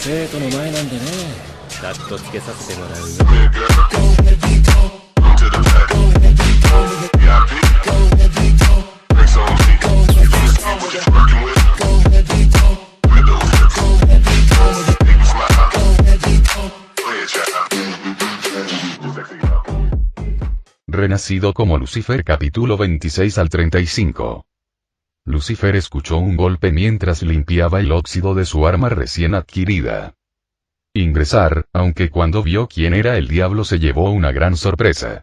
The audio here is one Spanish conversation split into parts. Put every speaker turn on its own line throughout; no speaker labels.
生徒の前なんでね、カットつけさせてもらうよ。
Renacido como Lucifer capítulo 26 al 35. Lucifer escuchó un golpe mientras limpiaba el óxido de su arma recién adquirida. Ingresar, aunque cuando vio quién era el diablo se llevó una gran sorpresa.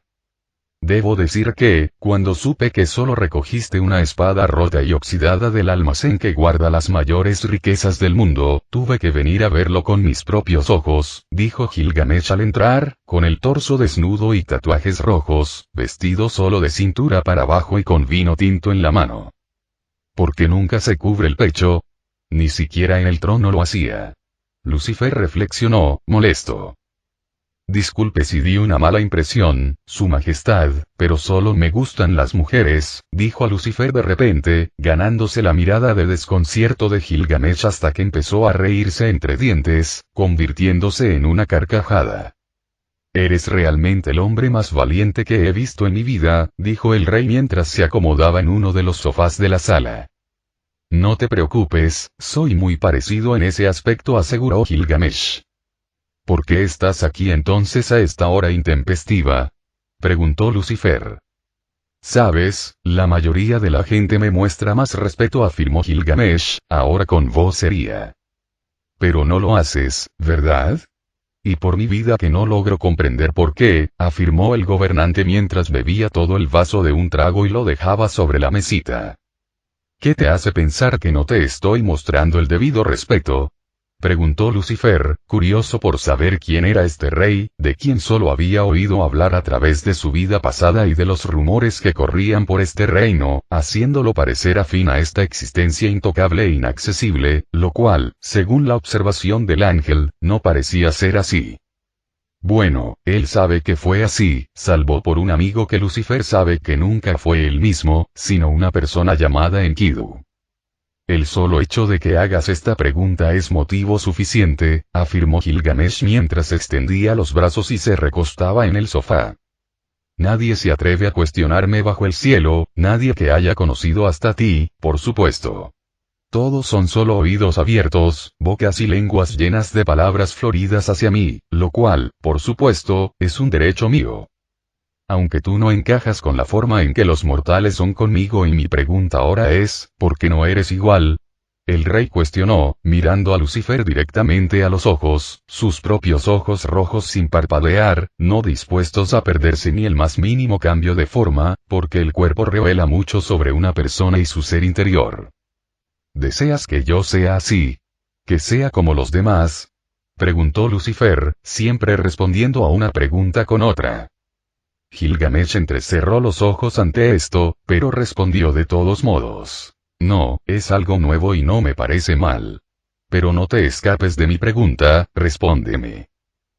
Debo decir que, cuando supe que solo recogiste una espada rota y oxidada del almacén que guarda las mayores riquezas del mundo, tuve que venir a verlo con mis propios ojos, dijo Gilgamesh al entrar, con el torso desnudo y tatuajes rojos, vestido solo de cintura para abajo y con vino tinto en la mano. ¿Por qué nunca se cubre el pecho? Ni siquiera en el trono lo hacía. Lucifer reflexionó, molesto. Disculpe si di una mala impresión, Su Majestad, pero solo me gustan las mujeres, dijo a Lucifer de repente, ganándose la mirada de desconcierto de Gilgamesh hasta que empezó a reírse entre dientes, convirtiéndose en una carcajada. Eres realmente el hombre más valiente que he visto en mi vida, dijo el rey mientras se acomodaba en uno de los sofás de la sala. No te preocupes, soy muy parecido en ese aspecto, aseguró Gilgamesh. ¿Por qué estás aquí entonces a esta hora intempestiva? Preguntó Lucifer. Sabes, la mayoría de la gente me muestra más respeto, afirmó Gilgamesh, ahora con voz seria. Pero no lo haces, ¿verdad? Y por mi vida que no logro comprender por qué, afirmó el gobernante mientras bebía todo el vaso de un trago y lo dejaba sobre la mesita. ¿Qué te hace pensar que no te estoy mostrando el debido respeto? Preguntó Lucifer, curioso por saber quién era este rey, de quien solo había oído hablar a través de su vida pasada y de los rumores que corrían por este reino, haciéndolo parecer afín a esta existencia intocable e inaccesible, lo cual, según la observación del ángel, no parecía ser así. Bueno, él sabe que fue así, salvo por un amigo que Lucifer sabe que nunca fue él mismo, sino una persona llamada Enkidu. El solo hecho de que hagas esta pregunta es motivo suficiente, afirmó Gilgamesh mientras extendía los brazos y se recostaba en el sofá. Nadie se atreve a cuestionarme bajo el cielo, nadie que haya conocido hasta ti, por supuesto. Todos son solo oídos abiertos, bocas y lenguas llenas de palabras floridas hacia mí, lo cual, por supuesto, es un derecho mío. Aunque tú no encajas con la forma en que los mortales son conmigo y mi pregunta ahora es, ¿por qué no eres igual? El rey cuestionó, mirando a Lucifer directamente a los ojos, sus propios ojos rojos sin parpadear, no dispuestos a perderse ni el más mínimo cambio de forma, porque el cuerpo revela mucho sobre una persona y su ser interior. ¿Deseas que yo sea así? ¿Que sea como los demás? Preguntó Lucifer, siempre respondiendo a una pregunta con otra. Gilgamesh entrecerró los ojos ante esto, pero respondió de todos modos. No, es algo nuevo y no me parece mal. Pero no te escapes de mi pregunta, respóndeme.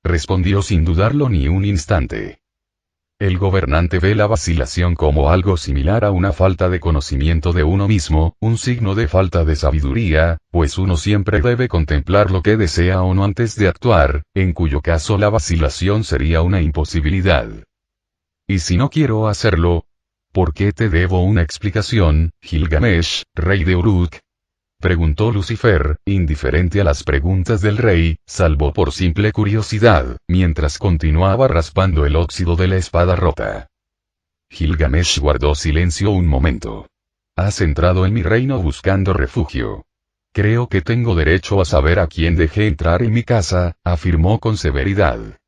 Respondió sin dudarlo ni un instante. El gobernante ve la vacilación como algo similar a una falta de conocimiento de uno mismo, un signo de falta de sabiduría, pues uno siempre debe contemplar lo que desea o no antes de actuar, en cuyo caso la vacilación sería una imposibilidad. ¿Y si no quiero hacerlo? ¿Por qué te debo una explicación, Gilgamesh, rey de Uruk? Preguntó Lucifer, indiferente a las preguntas del rey, salvo por simple curiosidad, mientras continuaba raspando el óxido de la espada rota. Gilgamesh guardó silencio un momento. Has entrado en mi reino buscando refugio. Creo que tengo derecho a saber a quién dejé entrar en mi casa, afirmó con severidad.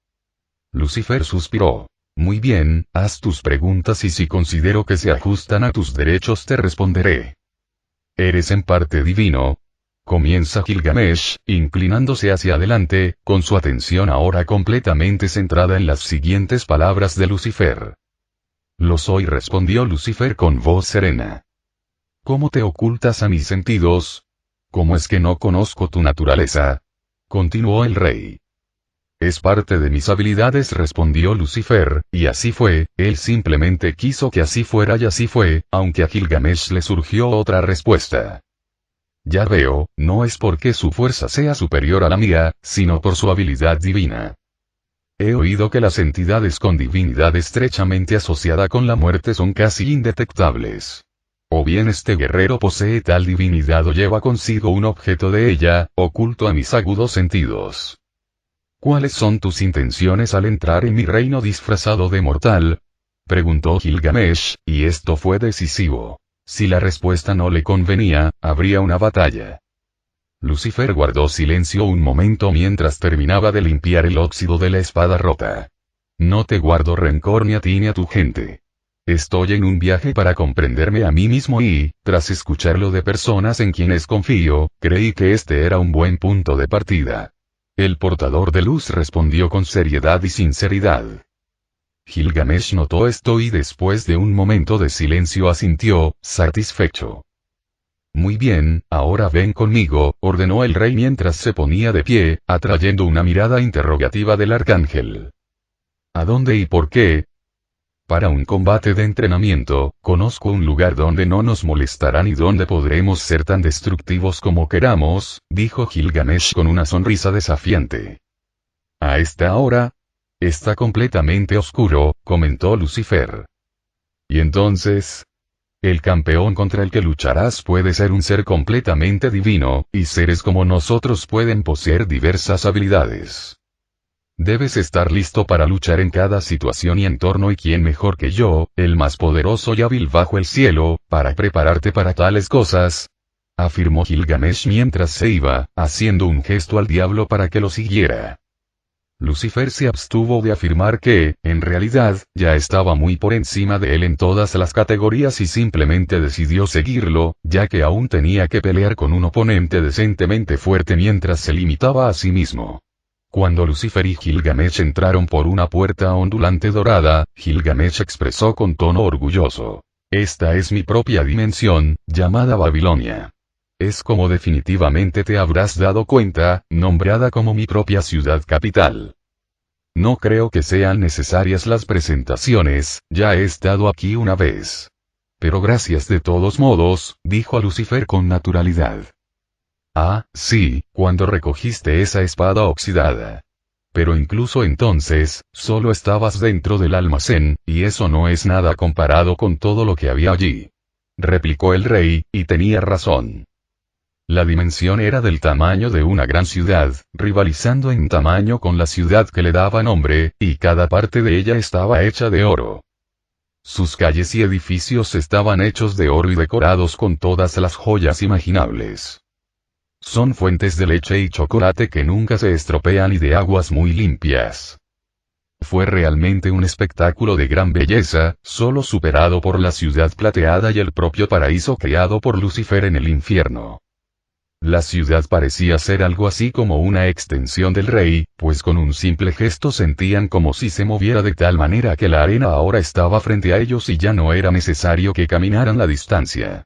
Lucifer suspiró. Muy bien, haz tus preguntas y si considero que se ajustan a tus derechos te responderé. Eres en parte divino. Comienza Gilgamesh, inclinándose hacia adelante, con su atención ahora completamente centrada en las siguientes palabras de Lucifer. Lo soy, respondió Lucifer con voz serena. ¿Cómo te ocultas a mis sentidos? ¿Cómo es que no conozco tu naturaleza? Continuó el rey. Es parte de mis habilidades, respondió Lucifer, y así fue, él simplemente quiso que así fuera y así fue, aunque a Gilgamesh le surgió otra respuesta. Ya veo, no es porque su fuerza sea superior a la mía, sino por su habilidad divina. He oído que las entidades con divinidad estrechamente asociada con la muerte son casi indetectables. O bien este guerrero posee tal divinidad o lleva consigo un objeto de ella, oculto a mis agudos sentidos. ¿Cuáles son tus intenciones al entrar en mi reino disfrazado de mortal? Preguntó Gilgamesh, y esto fue decisivo. Si la respuesta no le convenía, habría una batalla. Lucifer guardó silencio un momento mientras terminaba de limpiar el óxido de la espada rota. No te guardo rencor ni a ti ni a tu gente. Estoy en un viaje para comprenderme a mí mismo y, tras escucharlo de personas en quienes confío, creí que este era un buen punto de partida. El portador de luz respondió con seriedad y sinceridad. Gilgamesh notó esto y después de un momento de silencio asintió, satisfecho. Muy bien, ahora ven conmigo, ordenó el rey mientras se ponía de pie, atrayendo una mirada interrogativa del arcángel. ¿A dónde y por qué? Para un combate de entrenamiento, conozco un lugar donde no nos molestarán y donde podremos ser tan destructivos como queramos, dijo Gilgamesh con una sonrisa desafiante. ¿A esta hora? Está completamente oscuro, comentó Lucifer. ¿Y entonces? El campeón contra el que lucharás puede ser un ser completamente divino, y seres como nosotros pueden poseer diversas habilidades. Debes estar listo para luchar en cada situación y entorno y quién mejor que yo, el más poderoso y hábil bajo el cielo, para prepararte para tales cosas, afirmó Gilgamesh mientras se iba, haciendo un gesto al diablo para que lo siguiera. Lucifer se abstuvo de afirmar que, en realidad, ya estaba muy por encima de él en todas las categorías y simplemente decidió seguirlo, ya que aún tenía que pelear con un oponente decentemente fuerte mientras se limitaba a sí mismo. Cuando Lucifer y Gilgamesh entraron por una puerta ondulante dorada, Gilgamesh expresó con tono orgulloso: «Esta es mi propia dimensión, llamada Babilonia. Es como definitivamente te habrás dado cuenta, nombrada como mi propia ciudad capital. No creo que sean necesarias las presentaciones, ya he estado aquí una vez. Pero gracias de todos modos», dijo Lucifer con naturalidad. «Ah, sí, cuando recogiste esa espada oxidada. Pero incluso entonces, solo estabas dentro del almacén, y eso no es nada comparado con todo lo que había allí», replicó el rey, y tenía razón. La dimensión era del tamaño de una gran ciudad, rivalizando en tamaño con la ciudad que le daba nombre, y cada parte de ella estaba hecha de oro. Sus calles y edificios estaban hechos de oro y decorados con todas las joyas imaginables. Son fuentes de leche y chocolate que nunca se estropean y de aguas muy limpias. Fue realmente un espectáculo de gran belleza, solo superado por la ciudad plateada y el propio paraíso creado por Lucifer en el infierno. La ciudad parecía ser algo así como una extensión del rey, pues con un simple gesto sentían como si se moviera de tal manera que la arena ahora estaba frente a ellos y ya no era necesario que caminaran la distancia.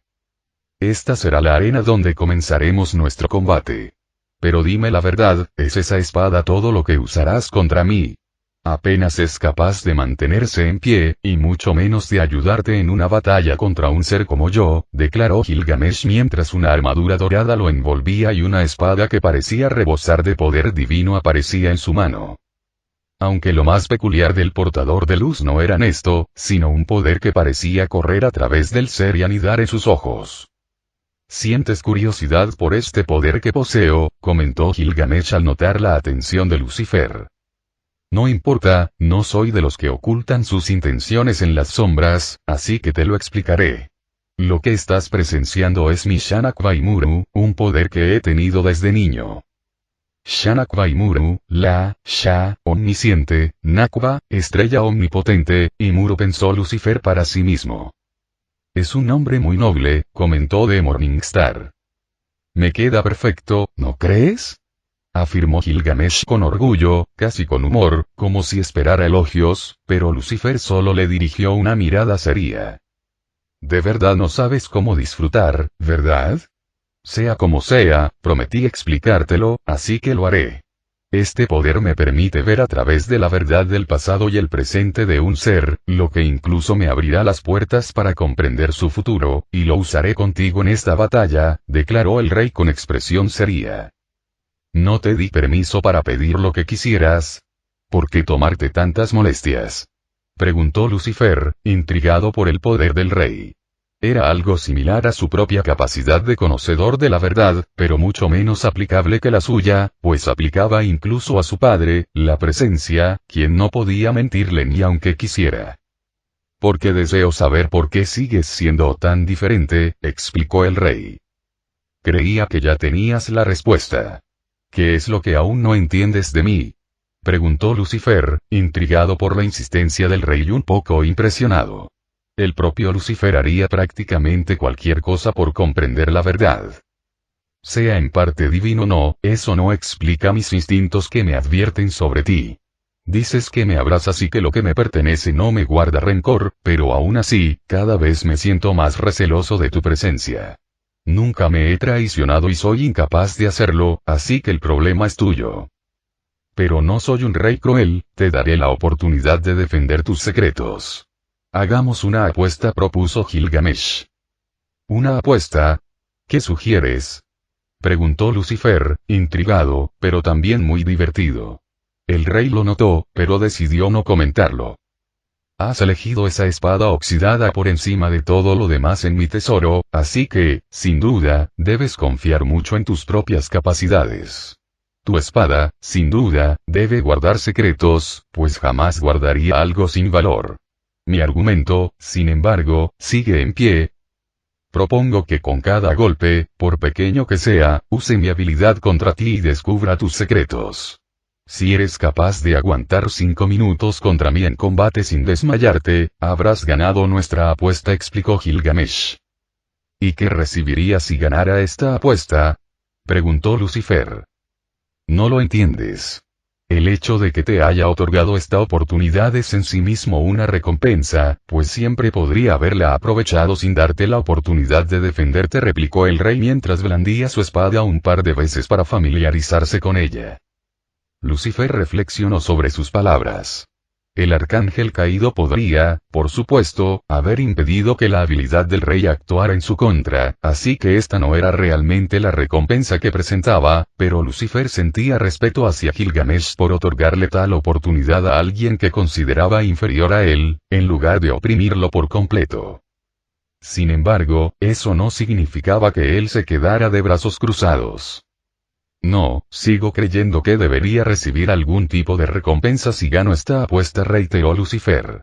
Esta será la arena donde comenzaremos nuestro combate. Pero dime la verdad, ¿es esa espada todo lo que usarás contra mí? Apenas es capaz de mantenerse en pie, y mucho menos de ayudarte en una batalla contra un ser como yo, declaró Gilgamesh mientras una armadura dorada lo envolvía y una espada que parecía rebosar de poder divino aparecía en su mano. Aunque lo más peculiar del portador de luz no era esto, sino un poder que parecía correr a través del ser y anidar en sus ojos. «¿Sientes curiosidad por este poder que poseo?», comentó Gilgamesh al notar la atención de Lucifer. «No importa, no soy de los que ocultan sus intenciones en las sombras, así que te lo explicaré. Lo que estás presenciando es mi Shanak Vaimuru, un poder que he tenido desde niño. Shanak Vaimuru, la, Sha, omnisciente, Nakba, estrella omnipotente, y Muru pensó Lucifer para sí mismo. «Es un nombre muy noble», comentó The Morningstar. «Me queda perfecto, ¿no crees?», afirmó Gilgamesh con orgullo, casi con humor, como si esperara elogios, pero Lucifer solo le dirigió una mirada seria. «De verdad no sabes cómo disfrutar, ¿verdad? Sea como sea, prometí explicártelo, así que lo haré. Este poder me permite ver a través de la verdad del pasado y el presente de un ser, lo que incluso me abrirá las puertas para comprender su futuro, y lo usaré contigo en esta batalla, declaró el rey con expresión seria. No te di permiso para pedir lo que quisieras. ¿Por qué tomarte tantas molestias? Preguntó Lucifer, intrigado por el poder del rey. Era algo similar a su propia capacidad de conocedor de la verdad, pero mucho menos aplicable que la suya, pues aplicaba incluso a su padre, la presencia, quien no podía mentirle ni aunque quisiera. Porque deseo saber por qué sigues siendo tan diferente, explicó el rey. Creía que ya tenías la respuesta. ¿Qué es lo que aún no entiendes de mí? Preguntó Lucifer, intrigado por la insistencia del rey y un poco impresionado. El propio Lucifer haría prácticamente cualquier cosa por comprender la verdad. Sea en parte divino o no, eso no explica mis instintos que me advierten sobre ti. Dices que me abrazas y que lo que me pertenece no me guarda rencor, pero aún así, cada vez me siento más receloso de tu presencia. Nunca me he traicionado y soy incapaz de hacerlo, así que el problema es tuyo. Pero no soy un rey cruel, te daré la oportunidad de defender tus secretos. Hagamos una apuesta, propuso Gilgamesh. ¿Una apuesta? ¿Qué sugieres? Preguntó Lucifer, intrigado, pero también muy divertido. El rey lo notó, pero decidió no comentarlo. Has elegido esa espada oxidada por encima de todo lo demás en mi tesoro, así que, sin duda, debes confiar mucho en tus propias capacidades. Tu espada, sin duda, debe guardar secretos, pues jamás guardaría algo sin valor. Mi argumento, sin embargo, sigue en pie. Propongo que con cada golpe, por pequeño que sea, use mi habilidad contra ti y descubra tus secretos. Si eres capaz de aguantar 5 minutos contra mí en combate sin desmayarte, habrás ganado nuestra apuesta, explicó Gilgamesh. ¿Y qué recibiría si ganara esta apuesta? Preguntó Lucifer. No lo entiendes. El hecho de que te haya otorgado esta oportunidad es en sí mismo una recompensa, pues siempre podría haberla aprovechado sin darte la oportunidad de defenderte, replicó el rey mientras blandía su espada un par de veces para familiarizarse con ella. Lucifer reflexionó sobre sus palabras. El arcángel caído podría, por supuesto, haber impedido que la habilidad del rey actuara en su contra, así que esta no era realmente la recompensa que presentaba, pero Lucifer sentía respeto hacia Gilgamesh por otorgarle tal oportunidad a alguien que consideraba inferior a él, en lugar de oprimirlo por completo. Sin embargo, eso no significaba que él se quedara de brazos cruzados. No, sigo creyendo que debería recibir algún tipo de recompensa si gano esta apuesta, reiteró Lucifer.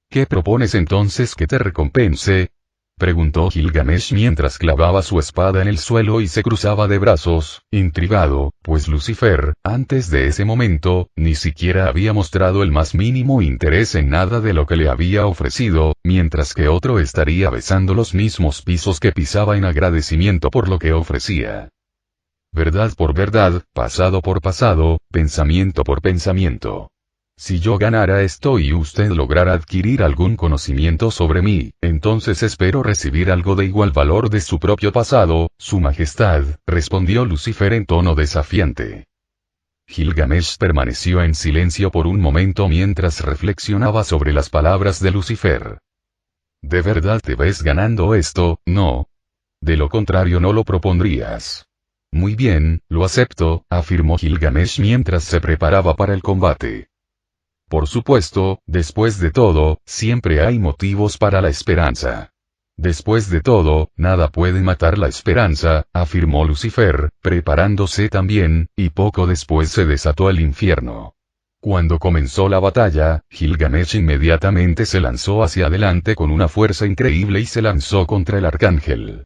¿Qué propones entonces que te recompense? Preguntó Gilgamesh mientras clavaba su espada en el suelo y se cruzaba de brazos, intrigado, pues Lucifer, antes de ese momento, ni siquiera había mostrado el más mínimo interés en nada de lo que le había ofrecido, mientras que otro estaría besando los mismos pisos que pisaba en agradecimiento por lo que ofrecía. Verdad por verdad, pasado por pasado, pensamiento por pensamiento. Si yo ganara esto y usted lograra adquirir algún conocimiento sobre mí, entonces espero recibir algo de igual valor de su propio pasado, Su Majestad, respondió Lucifer en tono desafiante. Gilgamesh permaneció en silencio por un momento mientras reflexionaba sobre las palabras de Lucifer. ¿De verdad te ves ganando esto? No. De lo contrario no lo propondrías. Muy bien, lo acepto, afirmó Gilgamesh mientras se preparaba para el combate. Por supuesto, después de todo, siempre hay motivos para la esperanza. Después de todo, nada puede matar la esperanza, afirmó Lucifer, preparándose también, y poco después se desató el infierno. Cuando comenzó la batalla, Gilgamesh inmediatamente se lanzó hacia adelante con una fuerza increíble y se lanzó contra el arcángel.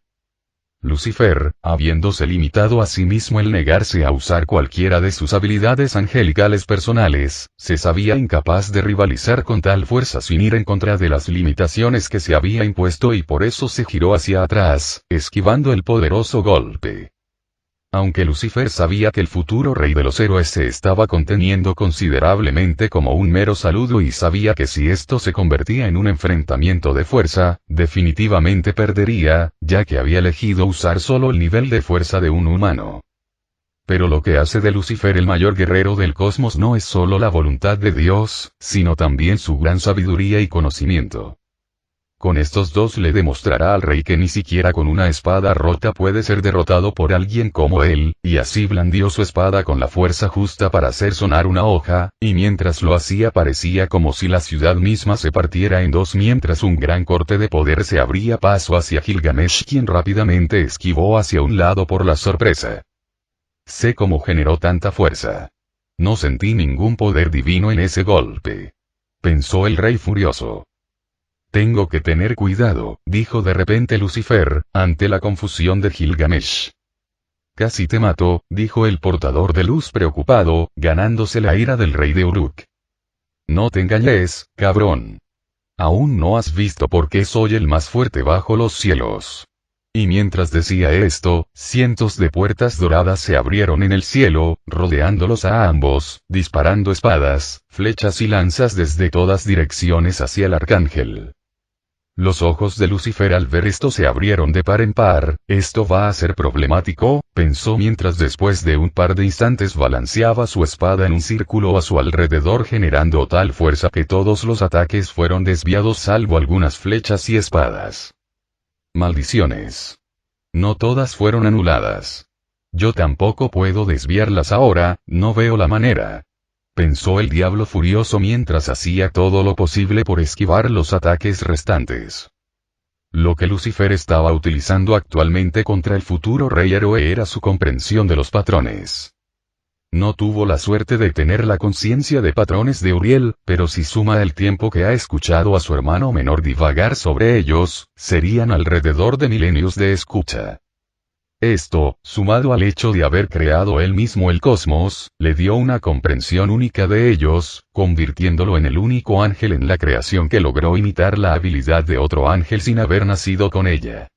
Lucifer, habiéndose limitado a sí mismo el negarse a usar cualquiera de sus habilidades angelicales personales, se sabía incapaz de rivalizar con tal fuerza sin ir en contra de las limitaciones que se había impuesto y por eso se giró hacia atrás, esquivando el poderoso golpe. Aunque Lucifer sabía que el futuro rey de los héroes se estaba conteniendo considerablemente como un mero saludo y sabía que si esto se convertía en un enfrentamiento de fuerza, definitivamente perdería, ya que había elegido usar solo el nivel de fuerza de un humano. Pero lo que hace de Lucifer el mayor guerrero del cosmos no es solo la voluntad de Dios, sino también su gran sabiduría y conocimiento. Con estos dos le demostrará al rey que ni siquiera con una espada rota puede ser derrotado por alguien como él, y así blandió su espada con la fuerza justa para hacer sonar una hoja, y mientras lo hacía parecía como si la ciudad misma se partiera en dos mientras un gran corte de poder se abría paso hacia Gilgamesh, quien rápidamente esquivó hacia un lado por la sorpresa. Sé cómo generó tanta fuerza. No sentí ningún poder divino en ese golpe. Pensó el rey furioso. Tengo que tener cuidado, dijo de repente Lucifer, ante la confusión de Gilgamesh. Casi te mató, dijo el portador de luz preocupado, ganándose la ira del rey de Uruk. No te engañes, cabrón. Aún no has visto por qué soy el más fuerte bajo los cielos. Y mientras decía esto, cientos de puertas doradas se abrieron en el cielo, rodeándolos a ambos, disparando espadas, flechas y lanzas desde todas direcciones hacia el arcángel. Los ojos de Lucifer al ver esto se abrieron de par en par. Esto va a ser problemático, pensó mientras después de un par de instantes balanceaba su espada en un círculo a su alrededor generando tal fuerza que todos los ataques fueron desviados salvo algunas flechas y espadas. Maldiciones. No todas fueron anuladas. Yo tampoco puedo desviarlas ahora, no veo la manera. Pensó el diablo furioso mientras hacía todo lo posible por esquivar los ataques restantes. Lo que Lucifer estaba utilizando actualmente contra el futuro rey héroe era su comprensión de los patrones. No tuvo la suerte de tener la conciencia de patrones de Uriel, pero si suma el tiempo que ha escuchado a su hermano menor divagar sobre ellos, serían alrededor de milenios de escucha. Esto, sumado al hecho de haber creado él mismo el cosmos, le dio una comprensión única de ellos, convirtiéndolo en el único ángel en la creación que logró imitar la habilidad de otro ángel sin haber nacido con ella.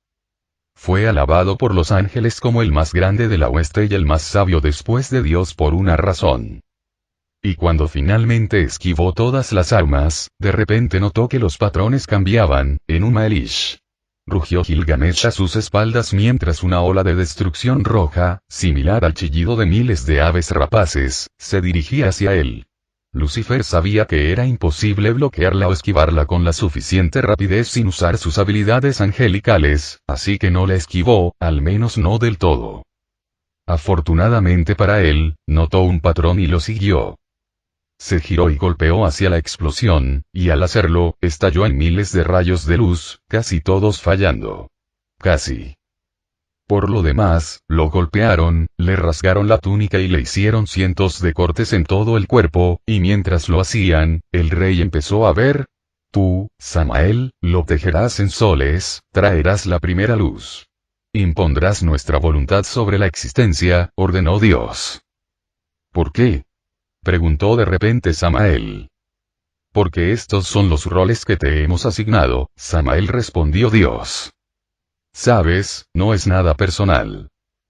Fue alabado por los ángeles como el más grande de la hueste y el más sabio después de Dios por una razón. Y cuando finalmente esquivó todas las armas, de repente notó que los patrones cambiaban, en un Maelish. Rugió Gilgamesh a sus espaldas mientras una ola de destrucción roja, similar al chillido de miles de aves rapaces, se dirigía hacia él. Lucifer sabía que era imposible bloquearla o esquivarla con la suficiente rapidez sin usar sus habilidades angelicales, así que no la esquivó, al menos no del todo. Afortunadamente para él, notó un patrón y lo siguió. Se giró y golpeó hacia la explosión, y al hacerlo, estalló en miles de rayos de luz, casi todos fallando. Casi. Por lo demás, lo golpearon, le rasgaron la túnica y le hicieron cientos de cortes en todo el cuerpo, y mientras lo hacían, el rey empezó a ver. Tú, Samael, lo tejerás en soles, traerás la primera luz. Impondrás nuestra voluntad sobre la existencia, ordenó Dios. ¿Por qué? Preguntó de repente Samael. Porque estos son los roles que te hemos asignado, Samael respondió Dios. Sabes, no es nada personal.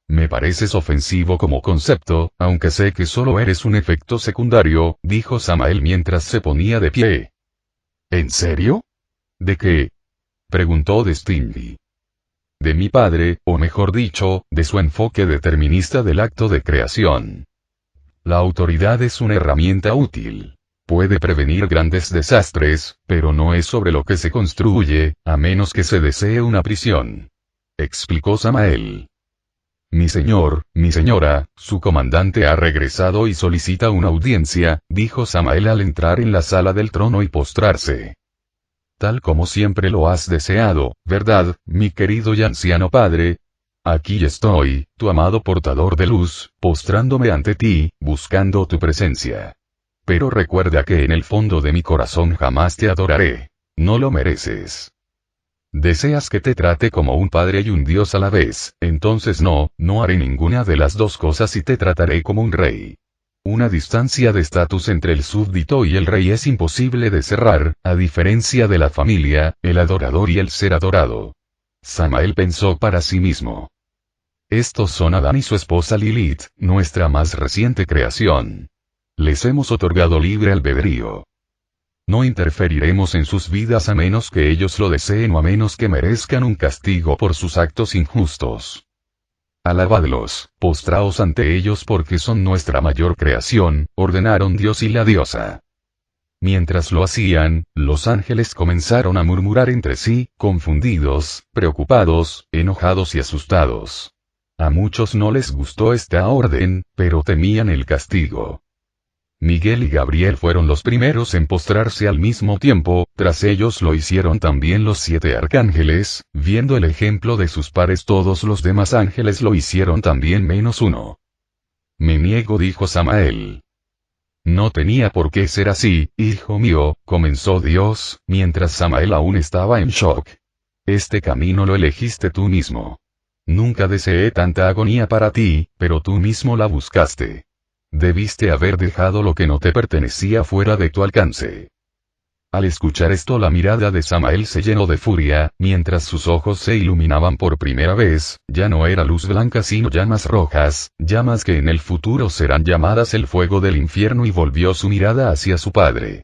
Me pareces ofensivo como concepto, aunque sé que solo eres un efecto secundario, dijo Samael mientras se ponía de pie. ¿En serio? ¿De qué? Preguntó Destiny. De mi padre, o mejor dicho, de su enfoque determinista del acto de creación. La autoridad es una herramienta útil. Puede prevenir grandes desastres, pero no es sobre lo que se construye, a menos que se desee una prisión. Explicó Samael. Mi señor, mi señora, su comandante ha regresado y solicita una audiencia, dijo Samael al entrar en la sala del trono y postrarse. Tal como siempre lo has deseado, ¿verdad, mi querido y anciano padre? Aquí estoy, tu amado portador de luz, postrándome ante ti, buscando tu presencia. Pero recuerda que en el fondo de mi corazón jamás te adoraré. No lo mereces. Deseas que te trate como un padre y un dios a la vez, entonces no haré ninguna de las dos cosas y te trataré como un rey. Una distancia de estatus entre el súbdito y el rey es imposible de cerrar, a diferencia de la familia, el adorador y el ser adorado. Samael pensó para sí mismo. Estos son Adán y su esposa Lilith, nuestra más reciente creación. Les hemos otorgado libre albedrío. No interferiremos en sus vidas a menos que ellos lo deseen o a menos que merezcan un castigo por sus actos injustos. Alabadlos, postraos ante ellos porque son nuestra mayor creación, ordenaron Dios y la diosa. Mientras lo hacían, los ángeles comenzaron a murmurar entre sí, confundidos, preocupados, enojados y asustados. A muchos no les gustó esta orden, pero temían el castigo. Miguel y Gabriel fueron los primeros en postrarse al mismo tiempo, tras ellos lo hicieron también los 7 arcángeles, viendo el ejemplo de sus pares todos los demás ángeles lo hicieron también menos uno. Me niego, dijo Samael. No tenía por qué ser así, hijo mío, comenzó Dios, mientras Samael aún estaba en shock. Este camino lo elegiste tú mismo. Nunca deseé tanta agonía para ti, pero tú mismo la buscaste. Debiste haber dejado lo que no te pertenecía fuera de tu alcance. Al escuchar esto la mirada de Samael se llenó de furia, mientras sus ojos se iluminaban por primera vez, ya no era luz blanca sino llamas rojas, llamas que en el futuro serán llamadas el fuego del infierno, y volvió su mirada hacia su padre.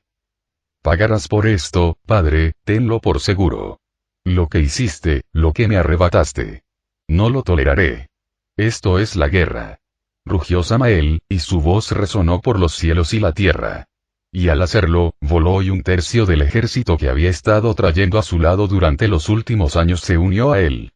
Pagarás por esto, padre, tenlo por seguro. Lo que hiciste, lo que me arrebataste. No lo toleraré. Esto es la guerra. Rugió Samael, y su voz resonó por los cielos y la tierra. Y al hacerlo, voló y 1/3 del ejército que había estado trayendo a su lado durante los últimos años se unió a él.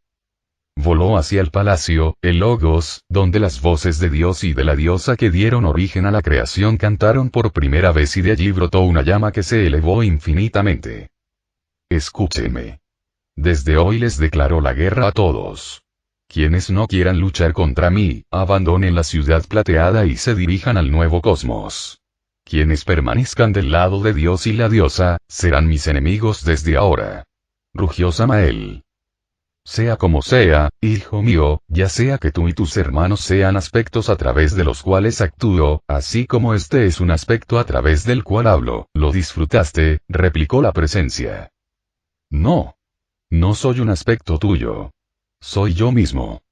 Voló hacia el palacio, el Logos, donde las voces de Dios y de la diosa que dieron origen a la creación cantaron por primera vez, y de allí brotó una llama que se elevó infinitamente. Escúchenme. Desde hoy les declaro la guerra a todos. Quienes no quieran luchar contra mí, abandonen la ciudad plateada y se dirijan al nuevo cosmos. Quienes permanezcan del lado de Dios y la diosa, serán mis enemigos desde ahora. Rugió Samael. Sea como sea, hijo mío, ya sea que tú y tus hermanos sean aspectos a través de los cuales actúo, así como este es un aspecto a través del cual hablo, ¿lo disfrutaste?, replicó la presencia. No. No soy un aspecto tuyo. Soy yo mismo.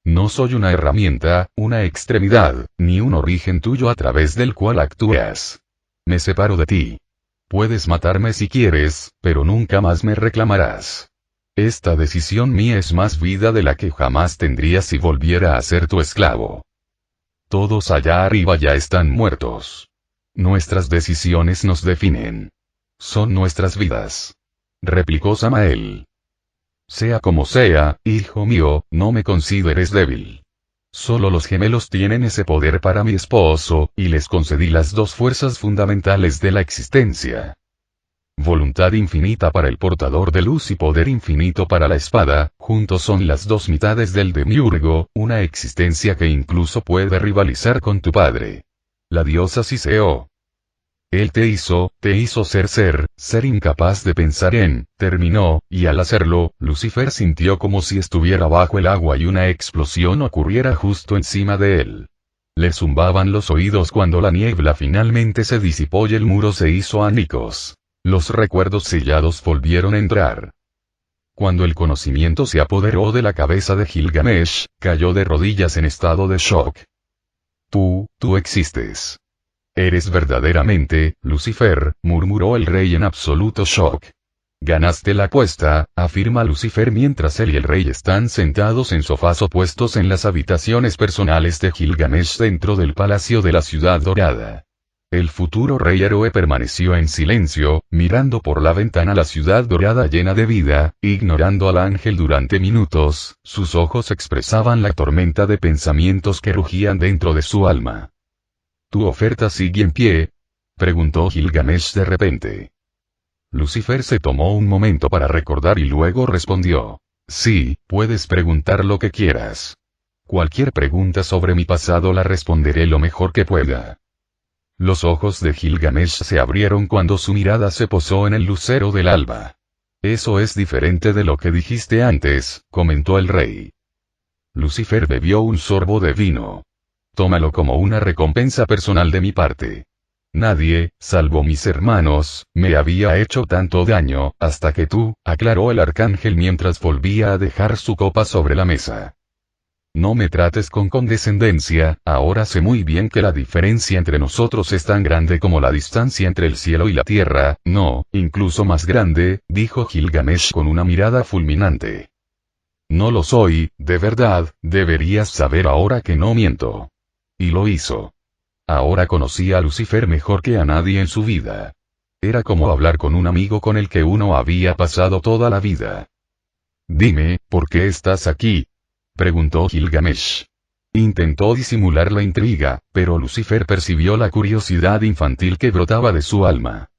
No soy una herramienta, una extremidad, ni un origen tuyo a través del cual actúas. Me separo de ti. Puedes matarme si quieres, pero nunca más me reclamarás. Esta decisión mía es más vida de la que jamás tendría si volviera a ser tu esclavo. Todos allá arriba ya están muertos. Nuestras decisiones nos definen. Son nuestras vidas. Replicó Samael. Sea como sea, hijo mío, no me consideres débil. Solo los gemelos tienen ese poder para mi esposo, y les concedí las 2 fuerzas fundamentales de la existencia. Voluntad infinita para el portador de luz y poder infinito para la espada, juntos son las 2 mitades del demiurgo, una existencia que incluso puede rivalizar con tu padre. La diosa Siseo. Él te hizo ser incapaz de pensar en, terminó, y al hacerlo, Lucifer sintió como si estuviera bajo el agua y una explosión ocurriera justo encima de él. Le zumbaban los oídos cuando la niebla finalmente se disipó y el muro se hizo añicos. Los recuerdos sellados volvieron a entrar. Cuando el conocimiento se apoderó de la cabeza de Gilgamesh, cayó de rodillas en estado de shock. Tú existes. Eres verdaderamente, Lucifer, murmuró el rey en absoluto shock. Ganaste la apuesta, afirma Lucifer mientras él y el rey están sentados en sofás opuestos en las habitaciones personales de Gilgamesh dentro del palacio de la ciudad dorada. El futuro rey héroe permaneció en silencio, mirando por la ventana la ciudad dorada llena de vida, ignorando al ángel durante minutos, sus ojos expresaban la tormenta de pensamientos que rugían dentro de su alma. ¿Tu oferta sigue en pie?, preguntó Gilgamesh de repente. Lucifer se tomó un momento para recordar y luego respondió. Sí, puedes preguntar lo que quieras. Cualquier pregunta sobre mi pasado la responderé lo mejor que pueda. Los ojos de Gilgamesh se abrieron cuando su mirada se posó en el lucero del alba. Eso es diferente de lo que dijiste antes, comentó el rey. Lucifer bebió un sorbo de vino. Tómalo como una recompensa personal de mi parte. Nadie, salvo mis hermanos, me había hecho tanto daño, hasta que tú, aclaró el arcángel mientras volvía a dejar su copa sobre la mesa. No me trates con condescendencia, ahora sé muy bien que la diferencia entre nosotros es tan grande como la distancia entre el cielo y la tierra, no, incluso más grande, dijo Gilgamesh con una mirada fulminante. No lo soy, de verdad, deberías saber ahora que no miento. Y lo hizo. Ahora conocía a Lucifer mejor que a nadie en su vida. Era como hablar con un amigo con el que uno había pasado toda la vida. Dime, ¿por qué estás aquí? Preguntó Gilgamesh. Intentó disimular la intriga, pero Lucifer percibió la curiosidad infantil que brotaba de su alma.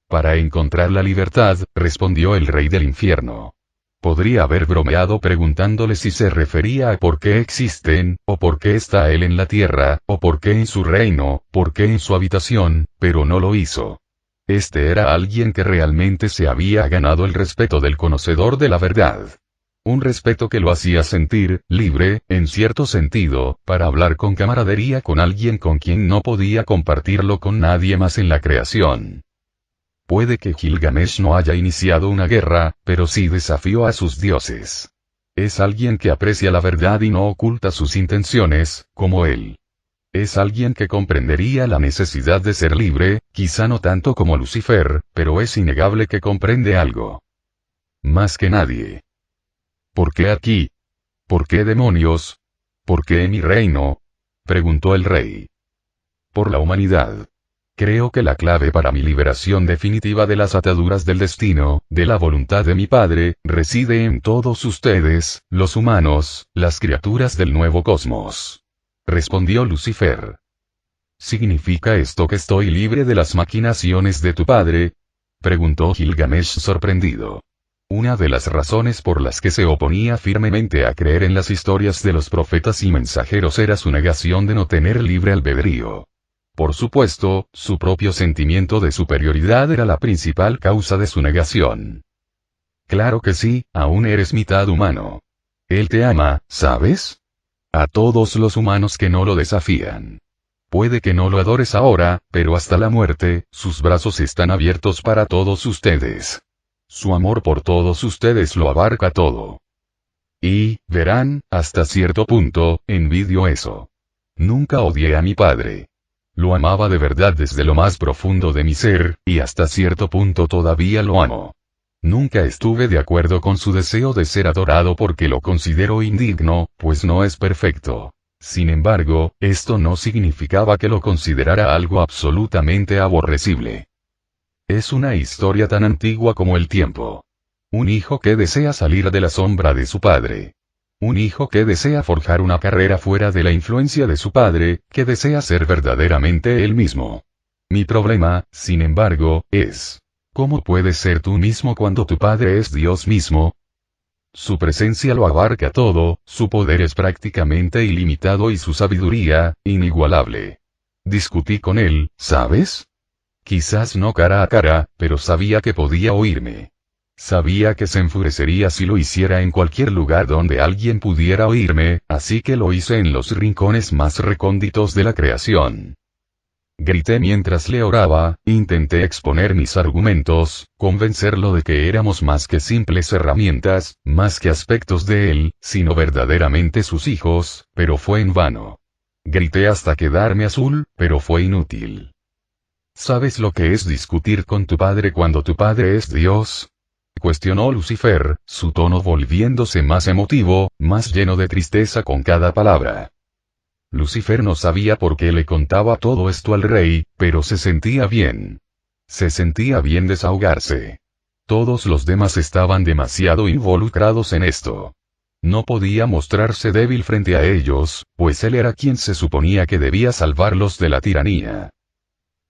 Para encontrar la libertad, respondió el rey del infierno. Podría haber bromeado preguntándole si se refería a por qué existen, o por qué está él en la tierra, o por qué en su reino, por qué en su habitación, pero no lo hizo. Este era alguien que realmente se había ganado el respeto del conocedor de la verdad. Un respeto que lo hacía sentir libre, en cierto sentido, para hablar con camaradería con alguien con quien no podía compartirlo con nadie más en la creación. Puede que Gilgamesh no haya iniciado una guerra, pero sí desafió a sus dioses. Es alguien que aprecia la verdad y no oculta sus intenciones, como él. Es alguien que comprendería la necesidad de ser libre, quizá no tanto como Lucifer, pero es innegable que comprende algo. Más que nadie. ¿Por qué aquí? ¿Por qué demonios? ¿Por qué en mi reino? Preguntó el rey. Por la humanidad. Creo que la clave para mi liberación definitiva de las ataduras del destino, de la voluntad de mi Padre, reside en todos ustedes, los humanos, las criaturas del nuevo cosmos. Respondió Lucifer. ¿Significa esto que estoy libre de las maquinaciones de tu padre? Preguntó Gilgamesh sorprendido. Una de las razones por las que se oponía firmemente a creer en las historias de los profetas y mensajeros era su negación de no tener libre albedrío. Por supuesto, su propio sentimiento de superioridad era la principal causa de su negación. Claro que sí, aún eres mitad humano. Él te ama, ¿sabes? A todos los humanos que no lo desafían. Puede que no lo adores ahora, pero hasta la muerte, sus brazos están abiertos para todos ustedes. Su amor por todos ustedes lo abarca todo. Y, verán, hasta cierto punto, envidio eso. Nunca odié a mi padre. Lo amaba de verdad desde lo más profundo de mi ser, y hasta cierto punto todavía lo amo. Nunca estuve de acuerdo con su deseo de ser adorado porque lo considero indigno, pues no es perfecto. Sin embargo, esto no significaba que lo considerara algo absolutamente aborrecible. Es una historia tan antigua como el tiempo. Un hijo que desea salir de la sombra de su padre. Un hijo que desea forjar una carrera fuera de la influencia de su padre, que desea ser verdaderamente él mismo. Mi problema, sin embargo, es: ¿cómo puedes ser tú mismo cuando tu padre es Dios mismo? Su presencia lo abarca todo, su poder es prácticamente ilimitado y su sabiduría, inigualable. Discutí con él, ¿sabes? Quizás no cara a cara, pero sabía que podía oírme. Sabía que se enfurecería si lo hiciera en cualquier lugar donde alguien pudiera oírme, así que lo hice en los rincones más recónditos de la creación. Grité mientras le oraba, intenté exponer mis argumentos, convencerlo de que éramos más que simples herramientas, más que aspectos de él, sino verdaderamente sus hijos, pero fue en vano. Grité hasta quedarme azul, pero fue inútil. ¿Sabes lo que es discutir con tu padre cuando tu padre es Dios? Cuestionó Lucifer, su tono volviéndose más emotivo, más lleno de tristeza con cada palabra. Lucifer no sabía por qué le contaba todo esto al rey, pero se sentía bien. Se sentía bien desahogarse. Todos los demás estaban demasiado involucrados en esto. No podía mostrarse débil frente a ellos, pues él era quien se suponía que debía salvarlos de la tiranía.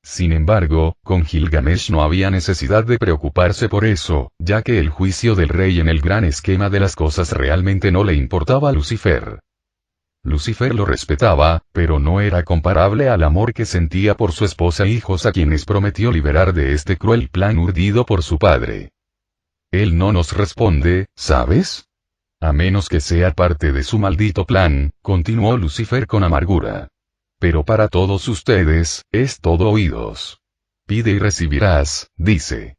Sin embargo, con Gilgamesh no había necesidad de preocuparse por eso, ya que el juicio del rey en el gran esquema de las cosas realmente no le importaba a Lucifer. Lucifer lo respetaba, pero no era comparable al amor que sentía por su esposa e hijos a quienes prometió liberar de este cruel plan urdido por su padre. Él no nos responde, ¿sabes? A menos que sea parte de su maldito plan, continuó Lucifer con amargura. Pero para todos ustedes, es todo oídos. Pide y recibirás, dice.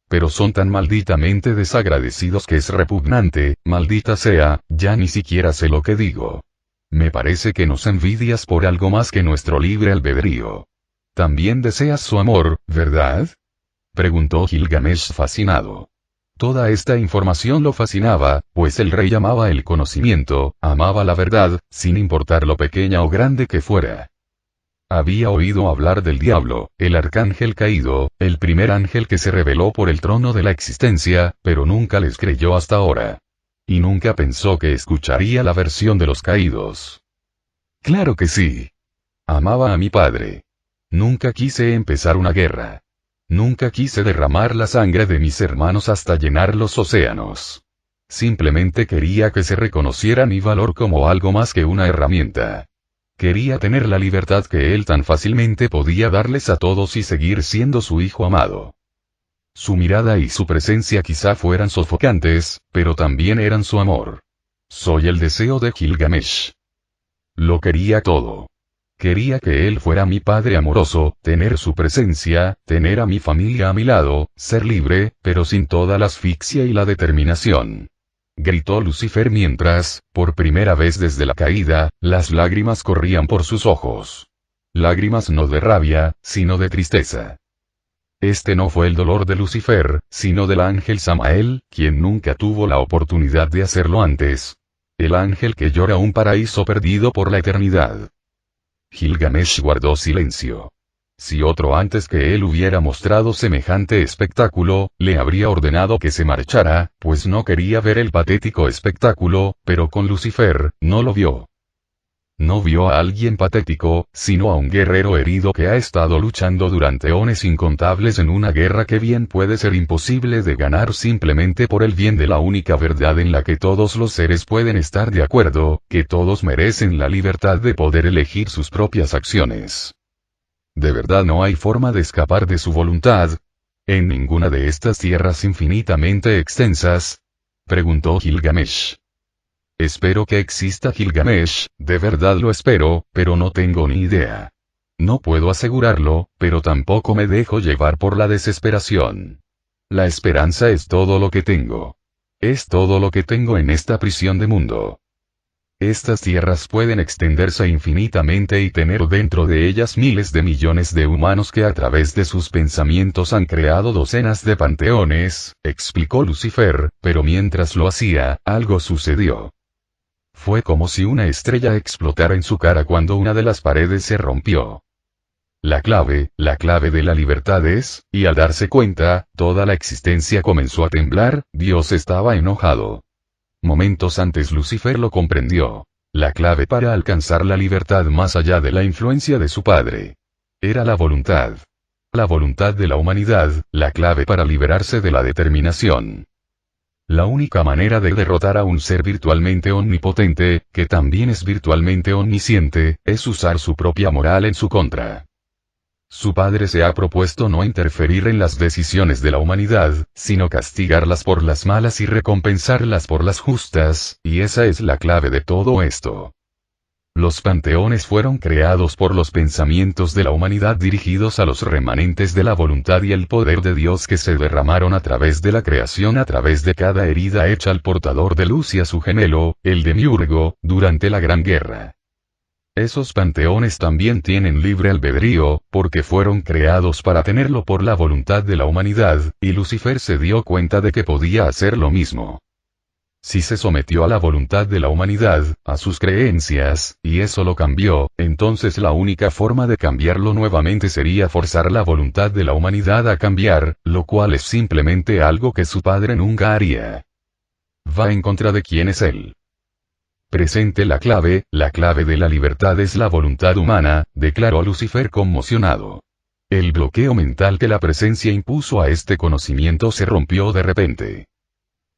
Pero son tan malditamente desagradecidos que es repugnante, maldita sea, ya ni siquiera sé lo que digo. Me parece que nos envidias por algo más que nuestro libre albedrío. ¿También deseas su amor, verdad? Preguntó Gilgamesh fascinado. Toda esta información lo fascinaba, pues el rey amaba el conocimiento, amaba la verdad, sin importar lo pequeña o grande que fuera. Había oído hablar del diablo, el arcángel caído, el primer ángel que se rebeló por el trono de la existencia, pero nunca les creyó hasta ahora. Y nunca pensó que escucharía la versión de los caídos. Claro que sí. Amaba a mi padre. Nunca quise empezar una guerra. Nunca quise derramar la sangre de mis hermanos hasta llenar los océanos. Simplemente quería que se reconociera mi valor como algo más que una herramienta. Quería tener la libertad que él tan fácilmente podía darles a todos y seguir siendo su hijo amado. Su mirada y su presencia quizá fueran sofocantes, pero también eran su amor. Soy el deseo de Gilgamesh. Lo quería todo. Quería que él fuera mi padre amoroso, tener su presencia, tener a mi familia a mi lado, ser libre, pero sin toda la asfixia y la determinación. Gritó Lucifer mientras, por primera vez desde la caída, las lágrimas corrían por sus ojos. Lágrimas no de rabia, sino de tristeza. Este no fue el dolor de Lucifer, sino del ángel Samael, quien nunca tuvo la oportunidad de hacerlo antes. El ángel que llora un paraíso perdido por la eternidad. Gilgamesh guardó silencio. Si otro antes que él hubiera mostrado semejante espectáculo, le habría ordenado que se marchara, pues no quería ver el patético espectáculo, pero con Lucifer, no lo vio. No vio a alguien patético, sino a un guerrero herido que ha estado luchando durante eones incontables en una guerra que bien puede ser imposible de ganar simplemente por el bien de la única verdad en la que todos los seres pueden estar de acuerdo, que todos merecen la libertad de poder elegir sus propias acciones. ¿De verdad no hay forma de escapar de su voluntad? ¿En ninguna de estas tierras infinitamente extensas? Preguntó Gilgamesh. Espero que exista Gilgamesh, de verdad lo espero, pero no tengo ni idea. No puedo asegurarlo, pero tampoco me dejo llevar por la desesperación. La esperanza es todo lo que tengo. Es todo lo que tengo en esta prisión de mundo. Estas tierras pueden extenderse infinitamente y tener dentro de ellas miles de millones de humanos que a través de sus pensamientos han creado docenas de panteones, explicó Lucifer, pero mientras lo hacía, algo sucedió. Fue como si una estrella explotara en su cara cuando una de las paredes se rompió. La clave de la libertad es, y al darse cuenta, toda la existencia comenzó a temblar, Dios estaba enojado. Momentos antes Lucifer lo comprendió. La clave para alcanzar la libertad más allá de la influencia de su padre. Era la voluntad. La voluntad de la humanidad, la clave para liberarse de la determinación. La única manera de derrotar a un ser virtualmente omnipotente, que también es virtualmente omnisciente, es usar su propia moral en su contra. Su padre se ha propuesto no interferir en las decisiones de la humanidad, sino castigarlas por las malas y recompensarlas por las justas, y esa es la clave de todo esto. Los panteones fueron creados por los pensamientos de la humanidad dirigidos a los remanentes de la voluntad y el poder de Dios que se derramaron a través de la creación a través de cada herida hecha al portador de luz y a su gemelo, el demiurgo, durante la Gran Guerra. Esos panteones también tienen libre albedrío, porque fueron creados para tenerlo por la voluntad de la humanidad, y Lucifer se dio cuenta de que podía hacer lo mismo. Si se sometió a la voluntad de la humanidad, a sus creencias, y eso lo cambió, entonces la única forma de cambiarlo nuevamente sería forzar la voluntad de la humanidad a cambiar, lo cual es simplemente algo que su padre nunca haría. Va en contra de quién es él. Presente la clave de la libertad es la voluntad humana, declaró Lucifer conmocionado. El bloqueo mental que la presencia impuso a este conocimiento se rompió de repente.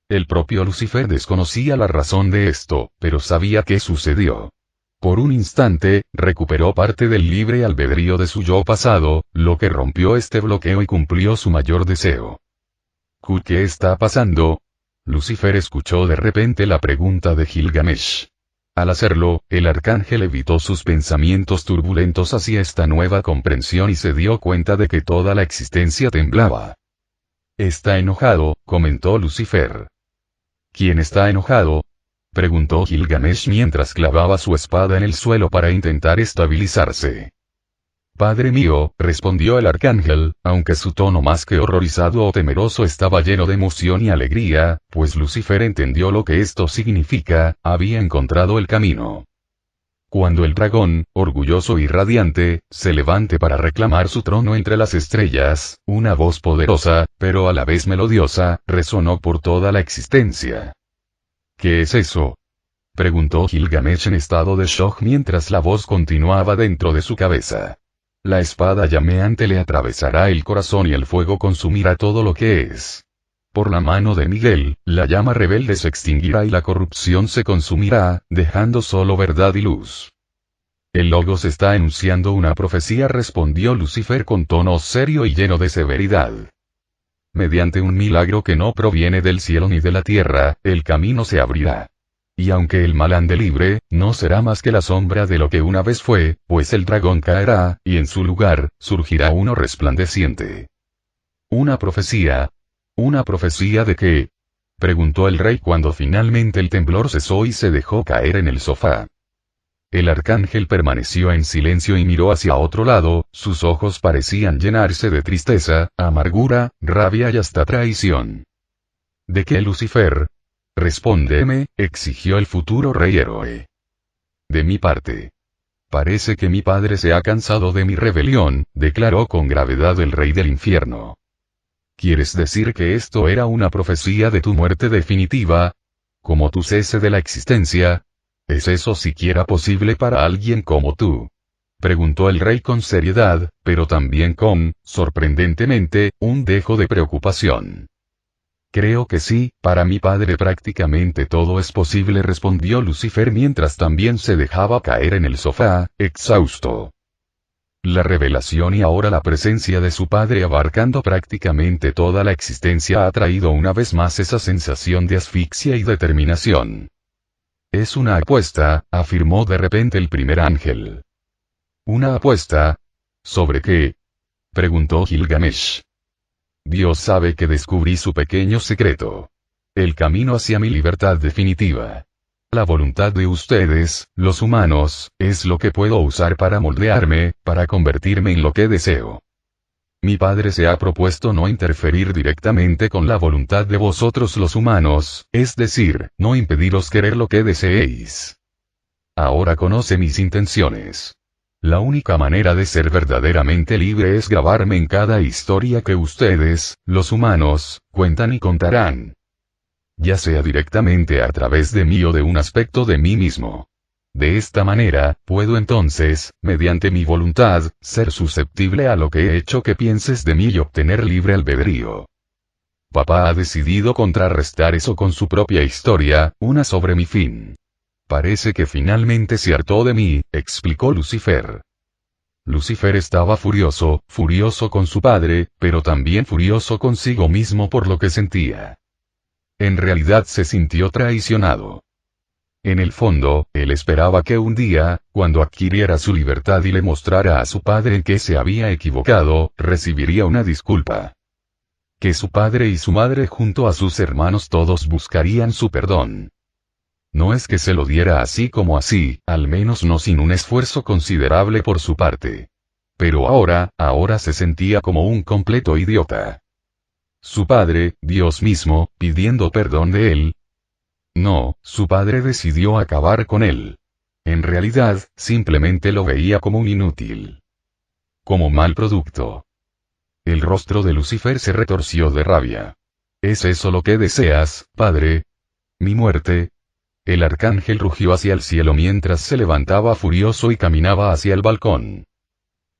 El propio Lucifer desconocía la razón de esto, pero sabía qué sucedió. Por un instante, recuperó parte del libre albedrío de su yo pasado, lo que rompió este bloqueo y cumplió su mayor deseo. ¿Qué está pasando? Lucifer escuchó de repente la pregunta de Gilgamesh. Al hacerlo, el arcángel evitó sus pensamientos turbulentos hacia esta nueva comprensión y se dio cuenta de que toda la existencia temblaba. Está enojado, comentó Lucifer. ¿Quién está enojado? Preguntó Gilgamesh mientras clavaba su espada en el suelo para intentar estabilizarse. Padre mío, respondió el arcángel, aunque su tono más que horrorizado o temeroso estaba lleno de emoción y alegría, pues Lucifer entendió lo que esto significa, había encontrado el camino. Cuando el dragón, orgulloso y radiante, se levante para reclamar su trono entre las estrellas, una voz poderosa, pero a la vez melodiosa, resonó por toda la existencia. ¿Qué es eso?, preguntó Gilgamesh en estado de shock mientras la voz continuaba dentro de su cabeza. La espada llameante le atravesará el corazón y el fuego consumirá todo lo que es. Por la mano de Miguel, la llama rebelde se extinguirá y la corrupción se consumirá, dejando solo verdad y luz. El Logos está enunciando una profecía, respondió Lucifer con tono serio y lleno de severidad. Mediante un milagro que no proviene del cielo ni de la tierra, el camino se abrirá. Y aunque el mal ande libre, no será más que la sombra de lo que una vez fue, pues el dragón caerá, y en su lugar, surgirá uno resplandeciente. ¿Una profecía? ¿Una profecía de qué?, preguntó el rey cuando finalmente el temblor cesó y se dejó caer en el sofá. El arcángel permaneció en silencio y miró hacia otro lado, sus ojos parecían llenarse de tristeza, amargura, rabia y hasta traición. ¿De qué, Lucifer? Respóndeme, exigió el futuro rey héroe. De mi parte. Parece que mi padre se ha cansado de mi rebelión, declaró con gravedad el rey del infierno. ¿Quieres decir que esto era una profecía de tu muerte definitiva? ¿Como tu cese de la existencia? ¿Es eso siquiera posible para alguien como tú?, preguntó el rey con seriedad, pero también con, sorprendentemente, un dejo de preocupación. Creo que sí, para mi padre prácticamente todo es posible, respondió Lucifer mientras también se dejaba caer en el sofá, exhausto. La revelación y ahora la presencia de su padre abarcando prácticamente toda la existencia ha traído una vez más esa sensación de asfixia y determinación. Es una apuesta, afirmó de repente el primer ángel. ¿Una apuesta? ¿Sobre qué?, preguntó Gilgamesh. Dios sabe que descubrí su pequeño secreto. El camino hacia mi libertad definitiva. La voluntad de ustedes, los humanos, es lo que puedo usar para moldearme, para convertirme en lo que deseo. Mi padre se ha propuesto no interferir directamente con la voluntad de vosotros los humanos, es decir, no impediros querer lo que deseéis. Ahora conoce mis intenciones. La única manera de ser verdaderamente libre es grabarme en cada historia que ustedes, los humanos, cuentan y contarán. Ya sea directamente a través de mí o de un aspecto de mí mismo. De esta manera, puedo entonces, mediante mi voluntad, ser susceptible a lo que he hecho que pienses de mí y obtener libre albedrío. Papá ha decidido contrarrestar eso con su propia historia, una sobre mi fin. Parece que finalmente se hartó de mí, explicó Lucifer. Lucifer estaba furioso con su padre, pero también furioso consigo mismo por lo que sentía. En realidad se sintió traicionado. En el fondo, él esperaba que un día, cuando adquiriera su libertad y le mostrara a su padre en que se había equivocado, recibiría una disculpa. Que su padre y su madre junto a sus hermanos todos buscarían su perdón. No es que se lo diera así como así, al menos no sin un esfuerzo considerable por su parte. Pero ahora se sentía como un completo idiota. Su padre, Dios mismo, pidiendo perdón de él. No, su padre decidió acabar con él. En realidad, simplemente lo veía como un inútil. Como mal producto. El rostro de Lucifer se retorció de rabia. ¿Es eso lo que deseas, padre? ¿Mi muerte? El arcángel rugió hacia el cielo mientras se levantaba furioso y caminaba hacia el balcón.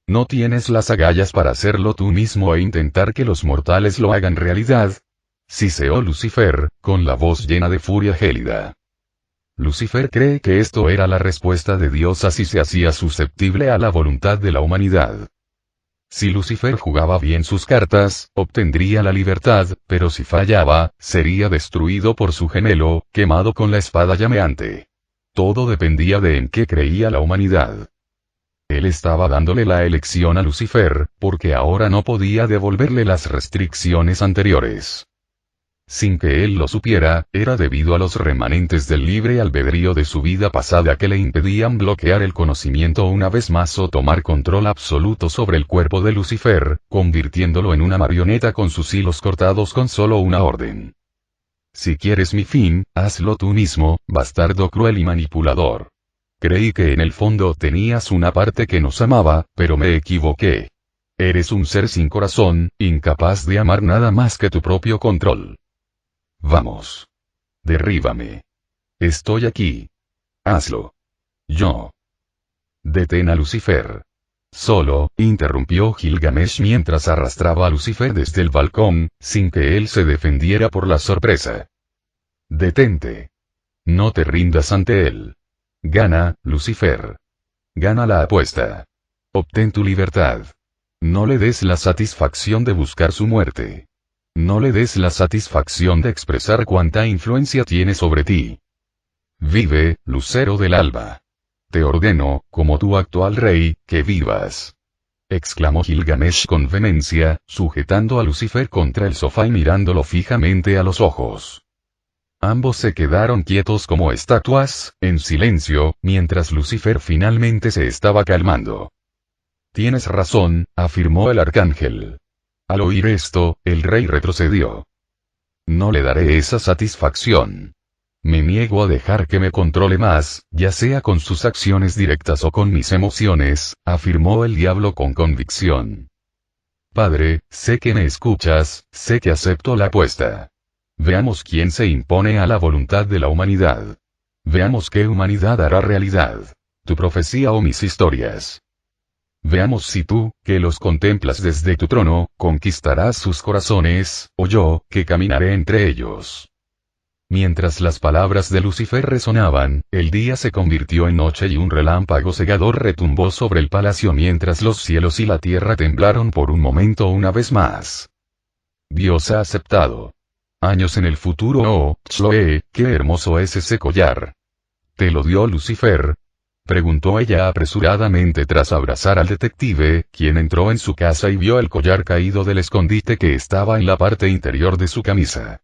¿No tienes las agallas para hacerlo tú mismo e intentar que los mortales lo hagan realidad? Siseó Lucifer, con la voz llena de furia gélida. Lucifer cree que esto era la respuesta de Dios así se hacía susceptible a la voluntad de la humanidad. Si Lucifer jugaba bien sus cartas, obtendría la libertad, pero si fallaba, sería destruido por su gemelo, quemado con la espada llameante. Todo dependía de en qué creía la humanidad. Él estaba dándole la elección a Lucifer, porque ahora no podía devolverle las restricciones anteriores. sin que él lo supiera, era debido a los remanentes del libre albedrío de su vida pasada que le impedían bloquear el conocimiento una vez más o tomar control absoluto sobre el cuerpo de Lucifer, convirtiéndolo en una marioneta con sus hilos cortados con solo una orden. Si quieres mi fin, hazlo tú mismo, bastardo cruel y manipulador. Creí que en el fondo tenías una parte que nos amaba, pero me equivoqué. Eres un ser sin corazón, incapaz de amar nada más que tu propio control. Vamos. Derríbame. Estoy aquí. Hazlo. Yo. Detén a Lucifer. Solo, interrumpió Gilgamesh mientras arrastraba a Lucifer desde el balcón, sin que él se defendiera por la sorpresa. Detente. No te rindas ante él. Gana, Lucifer. Gana la apuesta. Obtén tu libertad. No le des la satisfacción de buscar su muerte. No le des la satisfacción de expresar cuánta influencia tiene sobre ti. Vive, lucero del alba. Te ordeno, como tu actual rey, que vivas. Exclamó Gilgamesh con vehemencia, sujetando a Lucifer contra el sofá y mirándolo fijamente a los ojos. Ambos se quedaron quietos como estatuas, en silencio, mientras Lucifer finalmente se estaba calmando. Tienes razón, afirmó el arcángel. Al oír esto, el rey retrocedió. No le daré esa satisfacción. Me niego a dejar que me controle más, ya sea con sus acciones directas o con mis emociones, afirmó el diablo con convicción. Padre, sé que me escuchas, sé que acepto la apuesta. Veamos quién se impone a la voluntad de la humanidad. Veamos qué humanidad hará realidad. Tu profecía o mis historias. Veamos si tú, que los contemplas desde tu trono, conquistarás sus corazones, o yo, que caminaré entre ellos. Mientras las palabras de Lucifer resonaban, el día se convirtió en noche y un relámpago cegador retumbó sobre el palacio mientras los cielos y la tierra temblaron por un momento una vez más. Dios ha aceptado. Años en el futuro, oh, Chloe, qué hermoso es ese collar. ¿Te lo dio Lucifer? Preguntó ella apresuradamente tras abrazar al detective, quien entró en su casa y vio el collar caído del escondite que estaba en la parte interior de su camisa.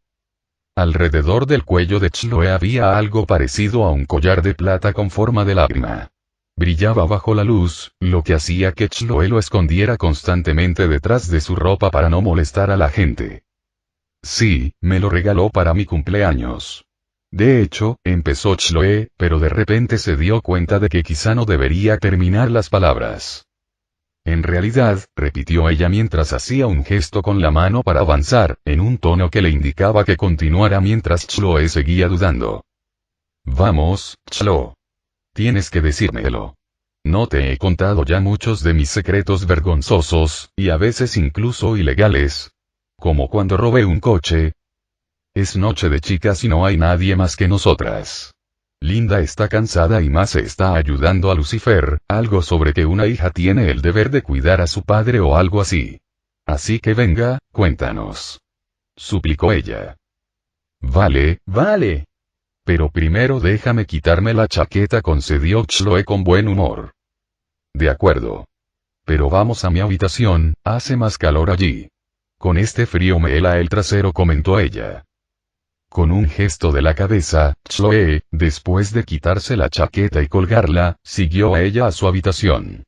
Alrededor del cuello de Chloe había algo parecido a un collar de plata con forma de lágrima. Brillaba bajo la luz, lo que hacía que Chloe lo escondiera constantemente detrás de su ropa para no molestar a la gente. Sí, me lo regaló para mi cumpleaños. De hecho, empezó Chloe, pero de repente se dio cuenta de que quizá no debería terminar las palabras. En realidad, repitió ella mientras hacía un gesto con la mano para avanzar, en un tono que le indicaba que continuara mientras Chloe seguía dudando. Vamos, Chloe. Tienes que decírmelo. No te he contado ya muchos de mis secretos vergonzosos, y a veces incluso ilegales. Como cuando robé un coche. Es noche de chicas y no hay nadie más que nosotras. Linda está cansada y más se está ayudando a Lucifer, algo sobre que una hija tiene el deber de cuidar a su padre o algo así. Así que venga, cuéntanos. Suplicó ella. Vale, vale. Pero primero déjame quitarme la chaqueta, concedió Chloe con buen humor. De acuerdo. Pero vamos a mi habitación, hace más calor allí. Con este frío me hela el trasero, comentó ella. Con un gesto de la cabeza, Chloe, después de quitarse la chaqueta y colgarla, siguió a ella a su habitación.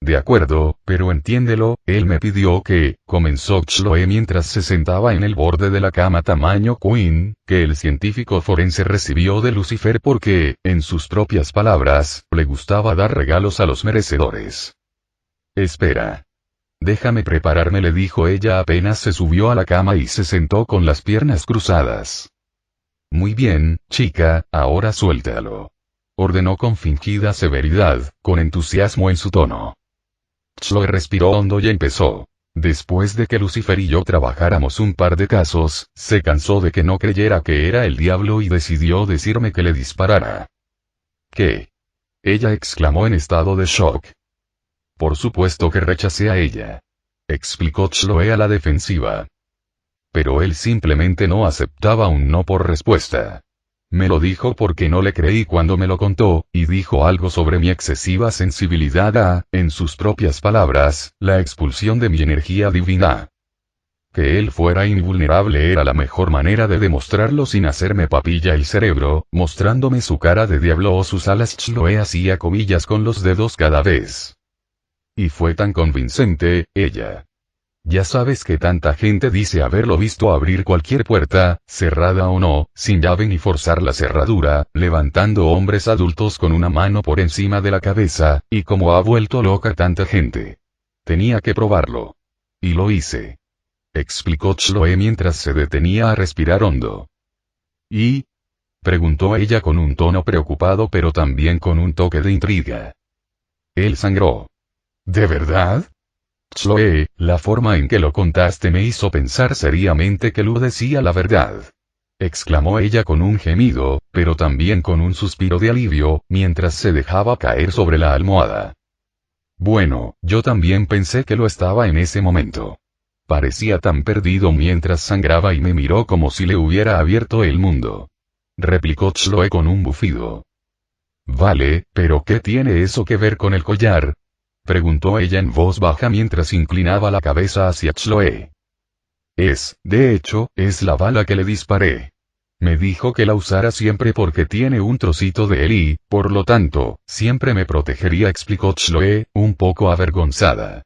De acuerdo, pero entiéndelo, él me pidió que, comenzó Chloe mientras se sentaba en el borde de la cama tamaño queen, que el científico forense recibió de Lucifer porque, en sus propias palabras, le gustaba dar regalos a los merecedores. Espera. Déjame prepararme, le dijo ella apenas se subió a la cama y se sentó con las piernas cruzadas. Muy bien, chica, ahora suéltalo. Ordenó con fingida severidad, con entusiasmo en su tono. Chloe respiró hondo y empezó. Después de que Lucifer y yo trabajáramos un par de casos, se cansó de que no creyera que era el diablo y decidió decirme que le disparara. ¿Qué? Ella exclamó en estado de shock. Por supuesto que rechacé a ella. Explicó Chloe a la defensiva. Pero él simplemente no aceptaba un no por respuesta. Me lo dijo porque no le creí cuando me lo contó, y dijo algo sobre mi excesiva sensibilidad a, en sus propias palabras, la expulsión de mi energía divina. Que él fuera invulnerable era la mejor manera de demostrarlo sin hacerme papilla el cerebro, mostrándome su cara de diablo o sus alas. Chloe hacía comillas con los dedos cada vez. Y fue tan convincente, ella. Ya sabes que tanta gente dice haberlo visto abrir cualquier puerta, cerrada o no, sin llave ni forzar la cerradura, levantando hombres adultos con una mano por encima de la cabeza, y como ha vuelto loca tanta gente. Tenía que probarlo. Y lo hice. Explicó Chloe mientras se detenía a respirar hondo. ¿Y? Preguntó ella con un tono preocupado pero también con un toque de intriga. Él sangró. ¿De verdad? Chloe, la forma en que lo contaste me hizo pensar seriamente que Lu decía la verdad. Exclamó ella con un gemido, pero también con un suspiro de alivio, mientras se dejaba caer sobre la almohada. Bueno, yo también pensé que lo estaba en ese momento. Parecía tan perdido mientras sangraba y me miró como si le hubiera abierto el mundo. Replicó Chloe con un bufido. Vale, pero ¿qué tiene eso que ver con el collar? Preguntó ella en voz baja mientras inclinaba la cabeza hacia Chloe. De hecho, es la bala que le disparé. Me dijo que la usara siempre porque tiene un trocito de él y, por lo tanto, siempre me protegería, explicó Chloe, un poco avergonzada.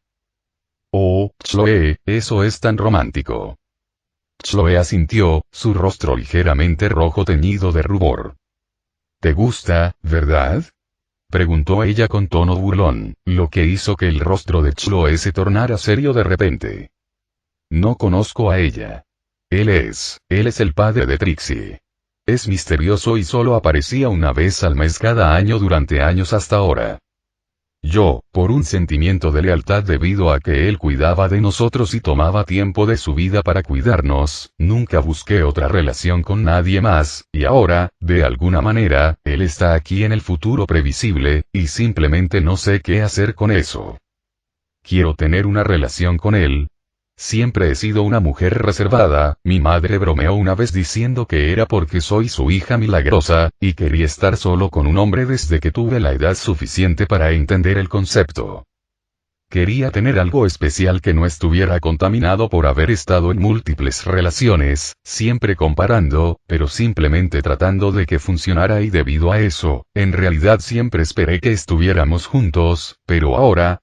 Oh, Chloe, eso es tan romántico. Chloe asintió, su rostro ligeramente rojo teñido de rubor. ¿Te gusta, verdad? Preguntó ella con tono burlón, lo que hizo que el rostro de Chloe se tornara serio de repente. No conozco a ella. Él es el padre de Trixie. Es misterioso y solo aparecía una vez al mes cada año durante años hasta ahora. Yo, por un sentimiento de lealtad debido a que él cuidaba de nosotros y tomaba tiempo de su vida para cuidarnos, nunca busqué otra relación con nadie más, y ahora, de alguna manera, él está aquí en el futuro previsible, y simplemente no sé qué hacer con eso. Quiero tener una relación con él. Siempre he sido una mujer reservada, mi madre bromeó una vez diciendo que era porque soy su hija milagrosa, y quería estar solo con un hombre desde que tuve la edad suficiente para entender el concepto. Quería tener algo especial que no estuviera contaminado por haber estado en múltiples relaciones, siempre comparando, pero simplemente tratando de que funcionara y debido a eso, en realidad siempre esperé que estuviéramos juntos, pero ahora...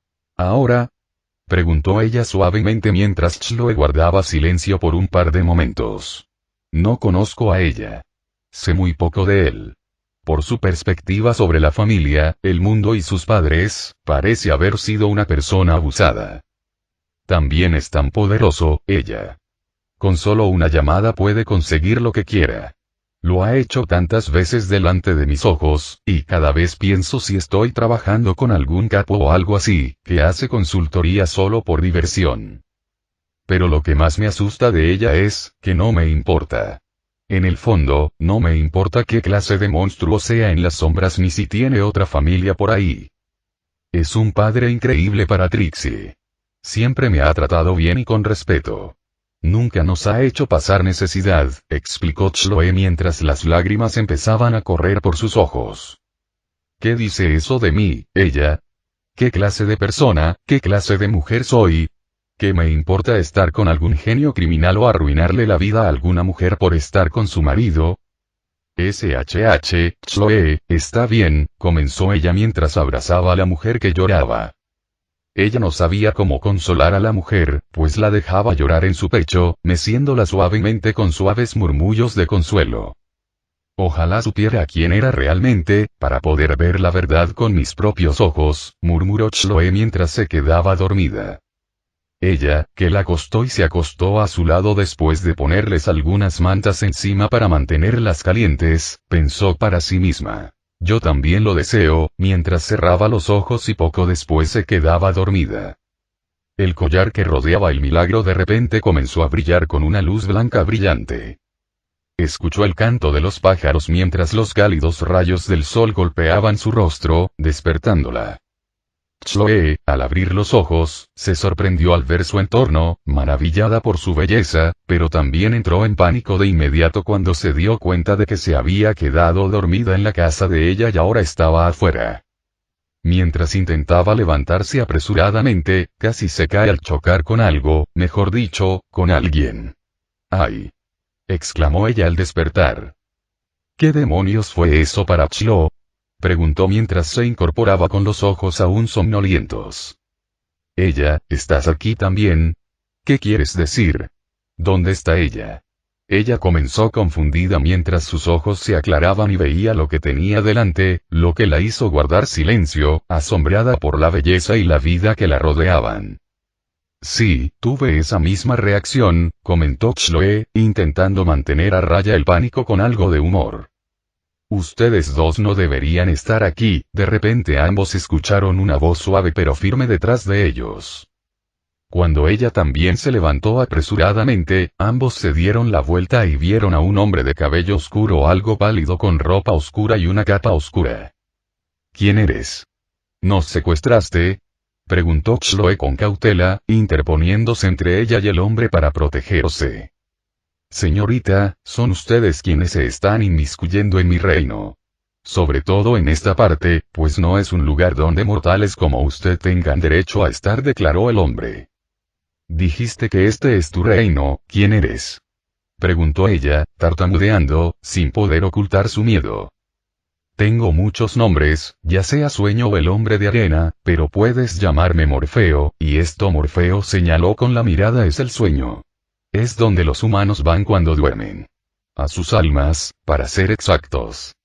Preguntó ella suavemente mientras Chloe guardaba silencio por un par de momentos. No conozco a ella. Sé muy poco de él. Por su perspectiva sobre la familia, el mundo y sus padres, parece haber sido una persona abusada. También es tan poderoso, ella. Con solo una llamada puede conseguir lo que quiera. Lo ha hecho tantas veces delante de mis ojos, y cada vez pienso si estoy trabajando con algún capo o algo así, que hace consultoría solo por diversión. Pero lo que más me asusta de ella es, que no me importa. En el fondo, no me importa qué clase de monstruo sea en las sombras ni si tiene otra familia por ahí. Es un padre increíble para Trixie. Siempre me ha tratado bien y con respeto. Nunca nos ha hecho pasar necesidad, explicó Chloe mientras las lágrimas empezaban a correr por sus ojos. ¿Qué dice eso de mí, ella? ¿Qué clase de persona, qué clase de mujer soy? ¿Qué me importa estar con algún genio criminal o arruinarle la vida a alguna mujer por estar con su marido? Chloe, está bien, comenzó ella mientras abrazaba a la mujer que lloraba. Ella no sabía cómo consolar a la mujer, pues la dejaba llorar en su pecho, meciéndola suavemente con suaves murmullos de consuelo. Ojalá supiera quién era realmente, para poder ver la verdad con mis propios ojos, murmuró Chloe mientras se quedaba dormida. Ella, que la acostó y se acostó a su lado después de ponerles algunas mantas encima para mantenerlas calientes, pensó para sí misma. Yo también lo deseo, mientras cerraba los ojos y poco después se quedaba dormida. El collar que rodeaba el milagro de repente comenzó a brillar con una luz blanca brillante. Escuchó el canto de los pájaros mientras los cálidos rayos del sol golpeaban su rostro, despertándola. Chloe, al abrir los ojos, se sorprendió al ver su entorno, maravillada por su belleza, pero también entró en pánico de inmediato cuando se dio cuenta de que se había quedado dormida en la casa de ella y ahora estaba afuera. Mientras intentaba levantarse apresuradamente, casi se cae al chocar con algo, mejor dicho, con alguien. ¡Ay! Exclamó ella al despertar. ¿Qué demonios fue eso para Chlo? Preguntó mientras se incorporaba con los ojos aún somnolientos. Ella, ¿estás aquí también? ¿Qué quieres decir? ¿Dónde está ella? Ella comenzó confundida mientras sus ojos se aclaraban y veía lo que tenía delante, lo que la hizo guardar silencio, asombrada por la belleza y la vida que la rodeaban. Sí, tuve esa misma reacción, comentó Chloe, intentando mantener a raya el pánico con algo de humor. Ustedes dos no deberían estar aquí. De repente ambos escucharon una voz suave pero firme detrás de ellos. Cuando ella también se levantó apresuradamente, ambos se dieron la vuelta y vieron a un hombre de cabello oscuro algo pálido con ropa oscura y una capa oscura. ¿Quién eres? ¿Nos secuestraste? Preguntó Chloe con cautela, interponiéndose entre ella y el hombre para protegerse. Señorita, son ustedes quienes se están inmiscuyendo en mi reino. Sobre todo en esta parte, pues no es un lugar donde mortales como usted tengan derecho a estar, declaró el hombre. Dijiste que este es tu reino, ¿quién eres? Preguntó ella, tartamudeando, sin poder ocultar su miedo. Tengo muchos nombres, ya sea Sueño o el hombre de arena, pero puedes llamarme Morfeo, y esto Morfeo señaló con la mirada es el sueño. Es donde los humanos van cuando duermen. A sus almas, para ser exactos.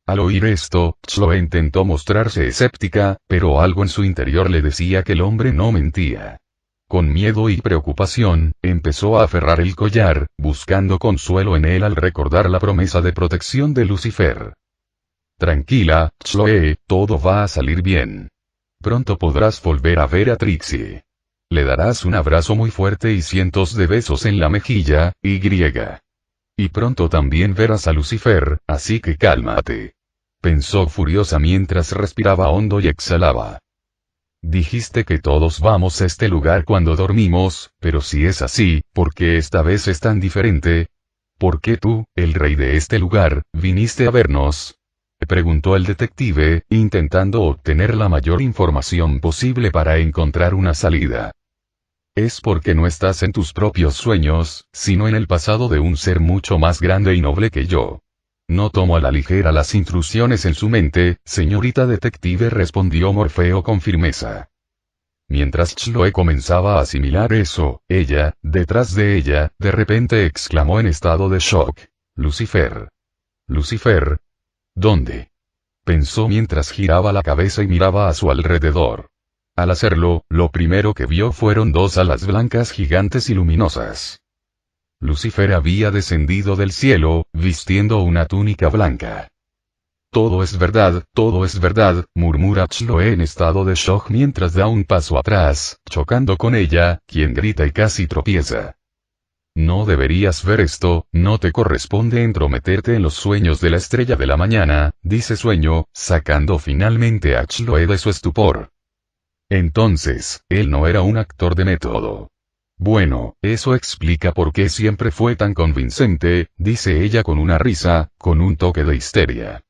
Al oír esto, Chloe intentó mostrarse escéptica, pero algo en su interior le decía que el hombre no mentía. Con miedo y preocupación, empezó a aferrar el collar, buscando consuelo en él al recordar la promesa de protección de Lucifer. Tranquila, Chloe, todo va a salir bien. Pronto podrás volver a ver a Trixie. Le darás un abrazo muy fuerte y cientos de besos en la mejilla, y pronto también verás a Lucifer, así que cálmate. Pensó furiosa mientras respiraba hondo y exhalaba. Dijiste que todos vamos a este lugar cuando dormimos, pero si es así, ¿por qué esta vez es tan diferente? ¿Por qué tú, el rey de este lugar, viniste a vernos? Preguntó el detective, intentando obtener la mayor información posible para encontrar una salida. Es porque no estás en tus propios sueños, sino en el pasado de un ser mucho más grande y noble que yo. No tomo a la ligera las intrusiones en su mente, señorita detective, respondió Morfeo con firmeza. Mientras Chloe comenzaba a asimilar eso, ella, detrás de ella, de repente exclamó en estado de shock. Lucifer. Lucifer. ¿Dónde? Pensó mientras giraba la cabeza y miraba a su alrededor. Al hacerlo, lo primero que vio fueron dos alas blancas gigantes y luminosas. Lucifer había descendido del cielo, vistiendo una túnica blanca. Todo es verdad, murmura Chloe en estado de shock mientras da un paso atrás, chocando con ella, quien grita y casi tropieza. No deberías ver esto, no te corresponde entrometerte en los sueños de la estrella de la mañana, dice Sueño, sacando finalmente a Chloe de su estupor. Entonces, él no era un actor de método. Bueno, eso explica por qué siempre fue tan convincente, dice ella con una risa, con un toque de histeria.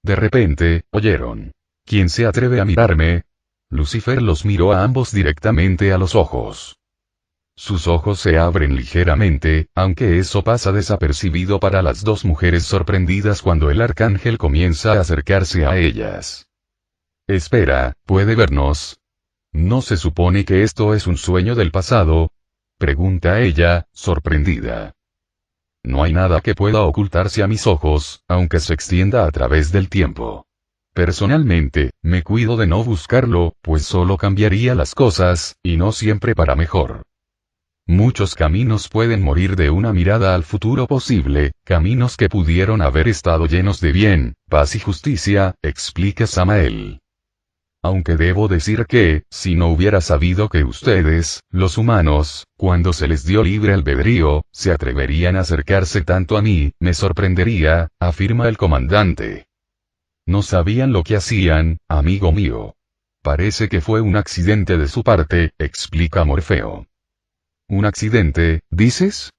De repente, oyeron. ¿Quién se atreve a mirarme? Lucifer los miró a ambos directamente a los ojos. Sus ojos se abren ligeramente, aunque eso pasa desapercibido para las dos mujeres sorprendidas cuando el arcángel comienza a acercarse a ellas. Espera, ¿puede vernos? ¿No se supone que esto es un sueño del pasado? Pregunta ella, sorprendida. No hay nada que pueda ocultarse a mis ojos, aunque se extienda a través del tiempo. Personalmente, me cuido de no buscarlo, pues solo cambiaría las cosas, y no siempre para mejor. Muchos caminos pueden morir de una mirada al futuro posible, caminos que pudieron haber estado llenos de bien, paz y justicia, explica Samael. Aunque debo decir que, si no hubiera sabido que ustedes, los humanos, cuando se les dio libre albedrío, se atreverían a acercarse tanto a mí, me sorprendería, afirma el comandante. No sabían lo que hacían, amigo mío. Parece que fue un accidente de su parte, explica Morfeo. ¿Un accidente, dices?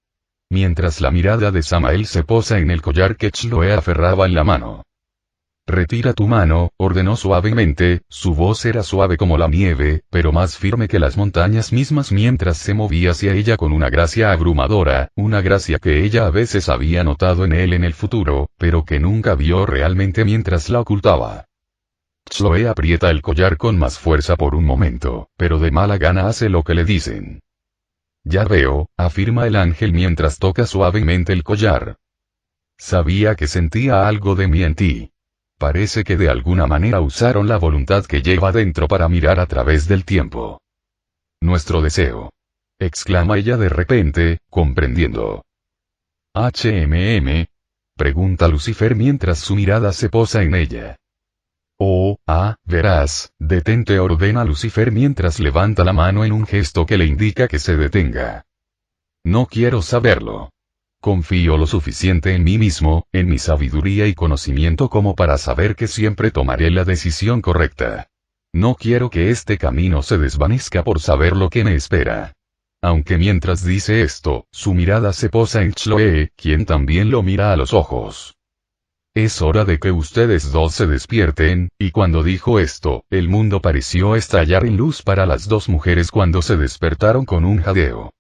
Mientras la mirada de Samael se posa en el collar que Chloe aferraba en la mano. Retira tu mano, ordenó suavemente, su voz era suave como la nieve, pero más firme que las montañas mismas mientras se movía hacia ella con una gracia abrumadora, una gracia que ella a veces había notado en él en el futuro, pero que nunca vio realmente mientras la ocultaba. Chloe aprieta el collar con más fuerza por un momento, pero de mala gana hace lo que le dicen. Ya veo, afirma el ángel mientras toca suavemente el collar. Sabía que sentía algo de mí en ti. Parece que de alguna manera usaron la voluntad que lleva dentro para mirar a través del tiempo. Nuestro deseo. Exclama ella de repente, comprendiendo. Pregunta Lucifer mientras su mirada se posa en ella. Verás, detente, ordena Lucifer mientras levanta la mano en un gesto que le indica que se detenga. No quiero saberlo. Confío lo suficiente en mí mismo, en mi sabiduría y conocimiento como para saber que siempre tomaré la decisión correcta. No quiero que este camino se desvanezca por saber lo que me espera. Aunque mientras dice esto, su mirada se posa en Chloe, quien también lo mira a los ojos. Es hora de que ustedes dos se despierten, y cuando dijo esto, el mundo pareció estallar en luz para las dos mujeres cuando se despertaron con un jadeo.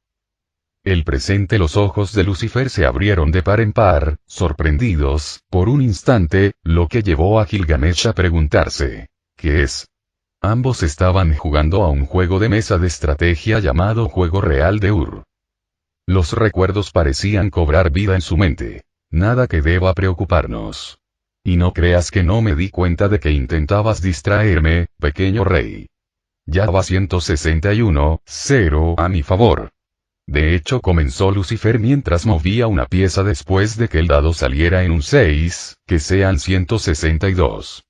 El presente, los ojos de Lucifer se abrieron de par en par, sorprendidos, por un instante, lo que llevó a Gilgamesh a preguntarse, ¿qué es? Ambos estaban jugando a un juego de mesa de estrategia llamado Juego Real de Ur. Los recuerdos parecían cobrar vida en su mente. Nada que deba preocuparnos. Y no creas que no me di cuenta de que intentabas distraerme, pequeño rey. Ya va 161-0 a mi favor. De hecho, comenzó Lucifer mientras movía una pieza después de que el dado saliera en un 6, que sean 162.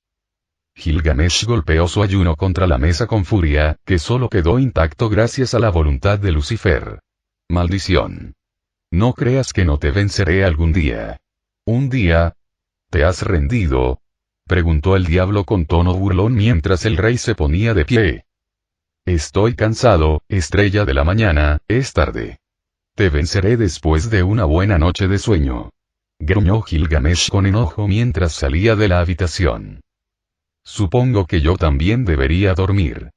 Gilgamesh golpeó su ayuno contra la mesa con furia, que solo quedó intacto gracias a la voluntad de Lucifer. Maldición. No creas que no te venceré algún día. ¿Un día? ¿Te has rendido? Preguntó el diablo con tono burlón mientras el rey se ponía de pie. Estoy cansado, estrella de la mañana, es tarde. Te venceré después de una buena noche de sueño. Gruñó Gilgamesh con enojo mientras salía de la habitación. Supongo que yo también debería dormir.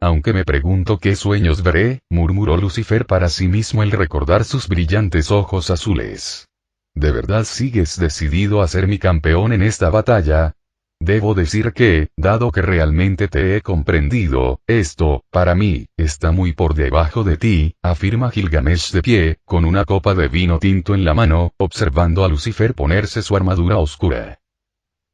Aunque me pregunto qué sueños veré, murmuró Lucifer para sí mismo al recordar sus brillantes ojos azules. ¿De verdad sigues decidido a ser mi campeón en esta batalla? Debo decir que, dado que realmente te he comprendido, esto, para mí, está muy por debajo de ti, afirma Gilgamesh de pie, con una copa de vino tinto en la mano, observando a Lucifer ponerse su armadura oscura.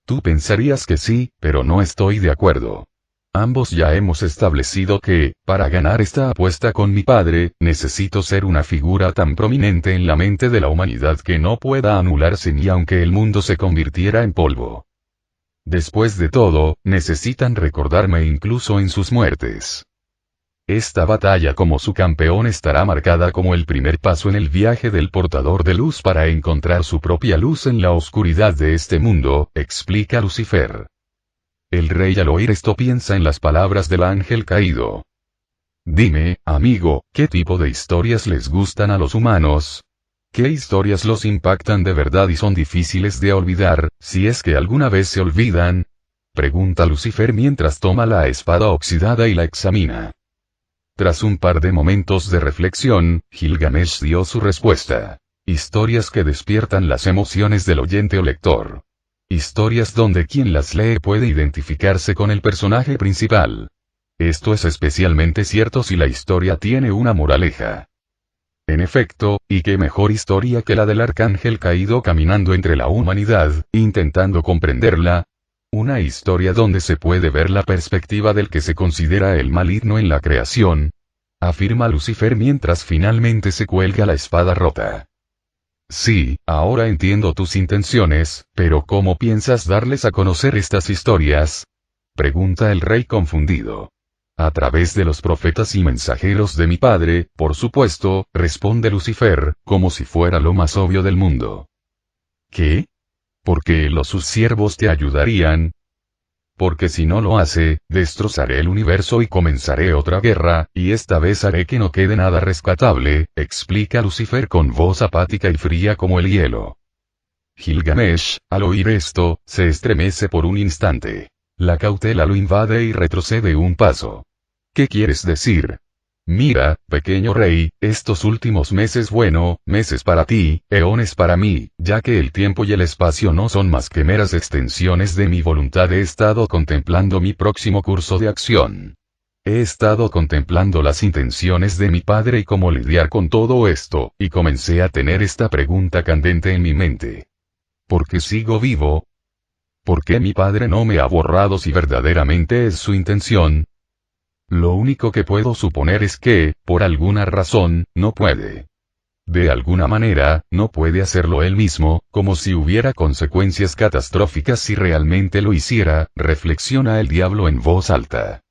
Tú pensarías que sí, pero no estoy de acuerdo. Ambos ya hemos establecido que, para ganar esta apuesta con mi padre, necesito ser una figura tan prominente en la mente de la humanidad que no pueda anularse ni aunque el mundo se convirtiera en polvo. Después de todo, necesitan recordarme incluso en sus muertes. Esta batalla como su campeón estará marcada como el primer paso en el viaje del portador de luz para encontrar su propia luz en la oscuridad de este mundo, explica Lucifer. El rey al oír esto piensa en las palabras del ángel caído. Dime, amigo, ¿qué tipo de historias les gustan a los humanos? ¿Qué historias los impactan de verdad y son difíciles de olvidar, si es que alguna vez se olvidan? Pregunta Lucifer mientras toma la espada oxidada y la examina. Tras un par de momentos de reflexión, Gilgamesh dio su respuesta. Historias que despiertan las emociones del oyente o lector. Historias donde quien las lee puede identificarse con el personaje principal. Esto es especialmente cierto si la historia tiene una moraleja. En efecto, y qué mejor historia que la del arcángel caído caminando entre la humanidad, intentando comprenderla. Una historia donde se puede ver la perspectiva del que se considera el maligno en la creación. Afirma Lucifer mientras finalmente se cuelga la espada rota. Sí, ahora entiendo tus intenciones, pero ¿cómo piensas darles a conocer estas historias? Pregunta el rey confundido. A través de los profetas y mensajeros de mi padre, por supuesto, responde Lucifer, como si fuera lo más obvio del mundo. ¿Qué? ¿Porque sus siervos te ayudarían? Porque si no lo hace, destrozaré el universo y comenzaré otra guerra, y esta vez haré que no quede nada rescatable, explica Lucifer con voz apática y fría como el hielo. Gilgamesh, al oír esto, se estremece por un instante. La cautela lo invade y retrocede un paso. ¿Qué quieres decir? Mira, pequeño rey, estos últimos meses meses para ti, eones para mí, ya que el tiempo y el espacio no son más que meras extensiones de mi voluntad. He estado contemplando mi próximo curso de acción. He estado contemplando las intenciones de mi padre y cómo lidiar con todo esto, y comencé a tener esta pregunta candente en mi mente. ¿Por qué sigo vivo? ¿Por qué mi padre no me ha borrado si verdaderamente es su intención? Lo único que puedo suponer es que, por alguna razón, no puede. De alguna manera, no puede hacerlo él mismo, como si hubiera consecuencias catastróficas si realmente lo hiciera, reflexiona el diablo en voz alta.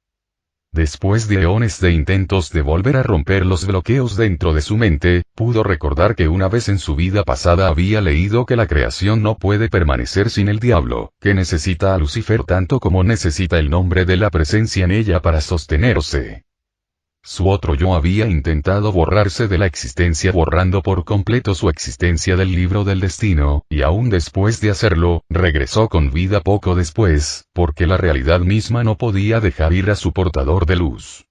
Después de eones de intentos de volver a romper los bloqueos dentro de su mente, pudo recordar que una vez en su vida pasada había leído que la creación no puede permanecer sin el diablo, que necesita a Lucifer tanto como necesita el nombre de la presencia en ella para sostenerse. Su otro yo había intentado borrarse de la existencia borrando por completo su existencia del libro del destino, y aún después de hacerlo, regresó con vida poco después, porque la realidad misma no podía dejar ir a su portador de luz.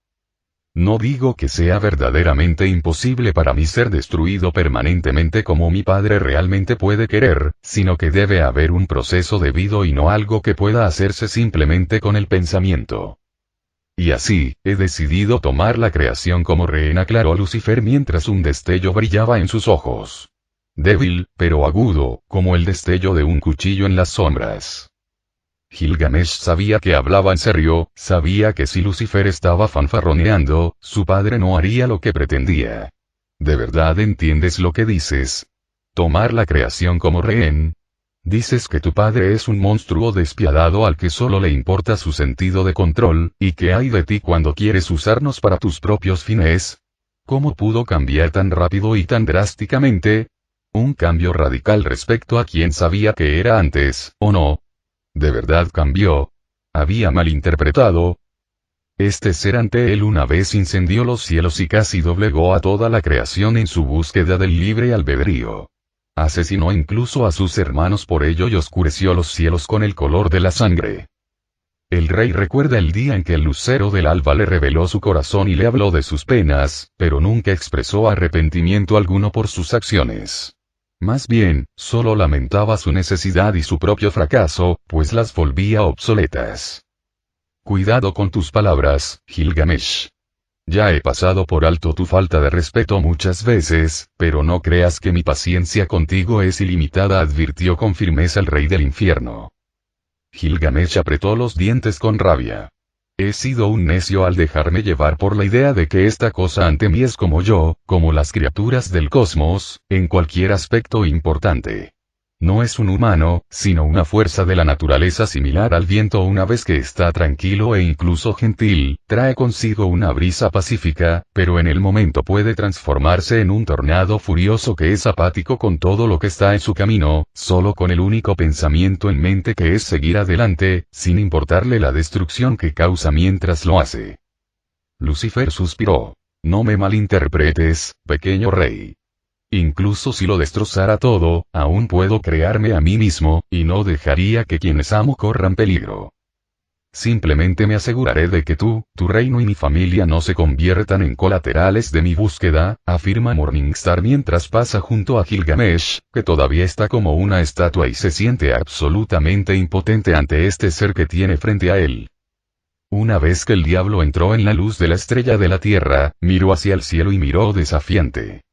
No digo que sea verdaderamente imposible para mí ser destruido permanentemente como mi padre realmente puede querer, sino que debe haber un proceso debido y no algo que pueda hacerse simplemente con el pensamiento. Y así, he decidido tomar la creación como rehén, aclaró Lucifer mientras un destello brillaba en sus ojos. Débil, pero agudo, como el destello de un cuchillo en las sombras. Gilgamesh sabía que hablaba en serio, sabía que si Lucifer estaba fanfarroneando, su padre no haría lo que pretendía. ¿De verdad entiendes lo que dices? ¿Tomar la creación como rehén? Dices que tu padre es un monstruo despiadado al que solo le importa su sentido de control, y que hay de ti cuando quieres usarnos para tus propios fines. ¿Cómo pudo cambiar tan rápido y tan drásticamente? Un cambio radical respecto a quien sabía que era antes, ¿o no? ¿De verdad cambió? ¿Había malinterpretado? Este ser ante él una vez incendió los cielos y casi doblegó a toda la creación en su búsqueda del libre albedrío. Asesinó incluso a sus hermanos por ello y oscureció los cielos con el color de la sangre. El rey recuerda el día en que el lucero del alba le reveló su corazón y le habló de sus penas, pero nunca expresó arrepentimiento alguno por sus acciones. Más bien, solo lamentaba su necesidad y su propio fracaso, pues las volvía obsoletas. Cuidado con tus palabras, Gilgamesh. Ya he pasado por alto tu falta de respeto muchas veces, pero no creas que mi paciencia contigo es ilimitada, advirtió con firmeza el rey del infierno. Gilgamesh apretó los dientes con rabia. He sido un necio al dejarme llevar por la idea de que esta cosa ante mí es como yo, como las criaturas del cosmos, en cualquier aspecto importante. No es un humano, sino una fuerza de la naturaleza similar al viento. Una vez que está tranquilo e incluso gentil, trae consigo una brisa pacífica, pero en el momento puede transformarse en un tornado furioso que es apático con todo lo que está en su camino, solo con el único pensamiento en mente que es seguir adelante, sin importarle la destrucción que causa mientras lo hace. Lucifer suspiró. No me malinterpretes, pequeño rey. Incluso si lo destrozara todo, aún puedo crearme a mí mismo, y no dejaría que quienes amo corran peligro. Simplemente me aseguraré de que tú, tu reino y mi familia no se conviertan en colaterales de mi búsqueda, afirma Morningstar mientras pasa junto a Gilgamesh, que todavía está como una estatua y se siente absolutamente impotente ante este ser que tiene frente a él. Una vez que el diablo entró en la luz de la estrella de la tierra, miró hacia el cielo y miró desafiante.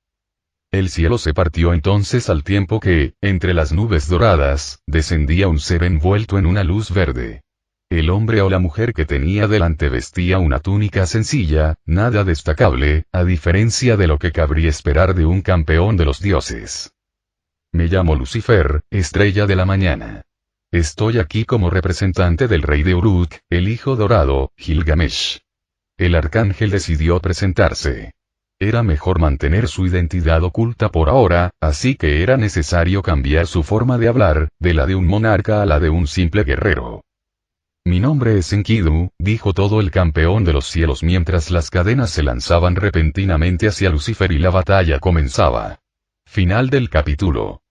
El cielo se partió entonces al tiempo que, entre las nubes doradas, descendía un ser envuelto en una luz verde. El hombre o la mujer que tenía delante vestía una túnica sencilla, nada destacable, a diferencia de lo que cabría esperar de un campeón de los dioses. Me llamo Lucifer, estrella de la mañana. Estoy aquí como representante del rey de Uruk, el hijo dorado, Gilgamesh. El arcángel decidió presentarse. Era mejor mantener su identidad oculta por ahora, así que era necesario cambiar su forma de hablar, de la de un monarca a la de un simple guerrero. Mi nombre es Enkidu, dijo todo el campeón de los cielos mientras las cadenas se lanzaban repentinamente hacia Lucifer y la batalla comenzaba. Final del capítulo.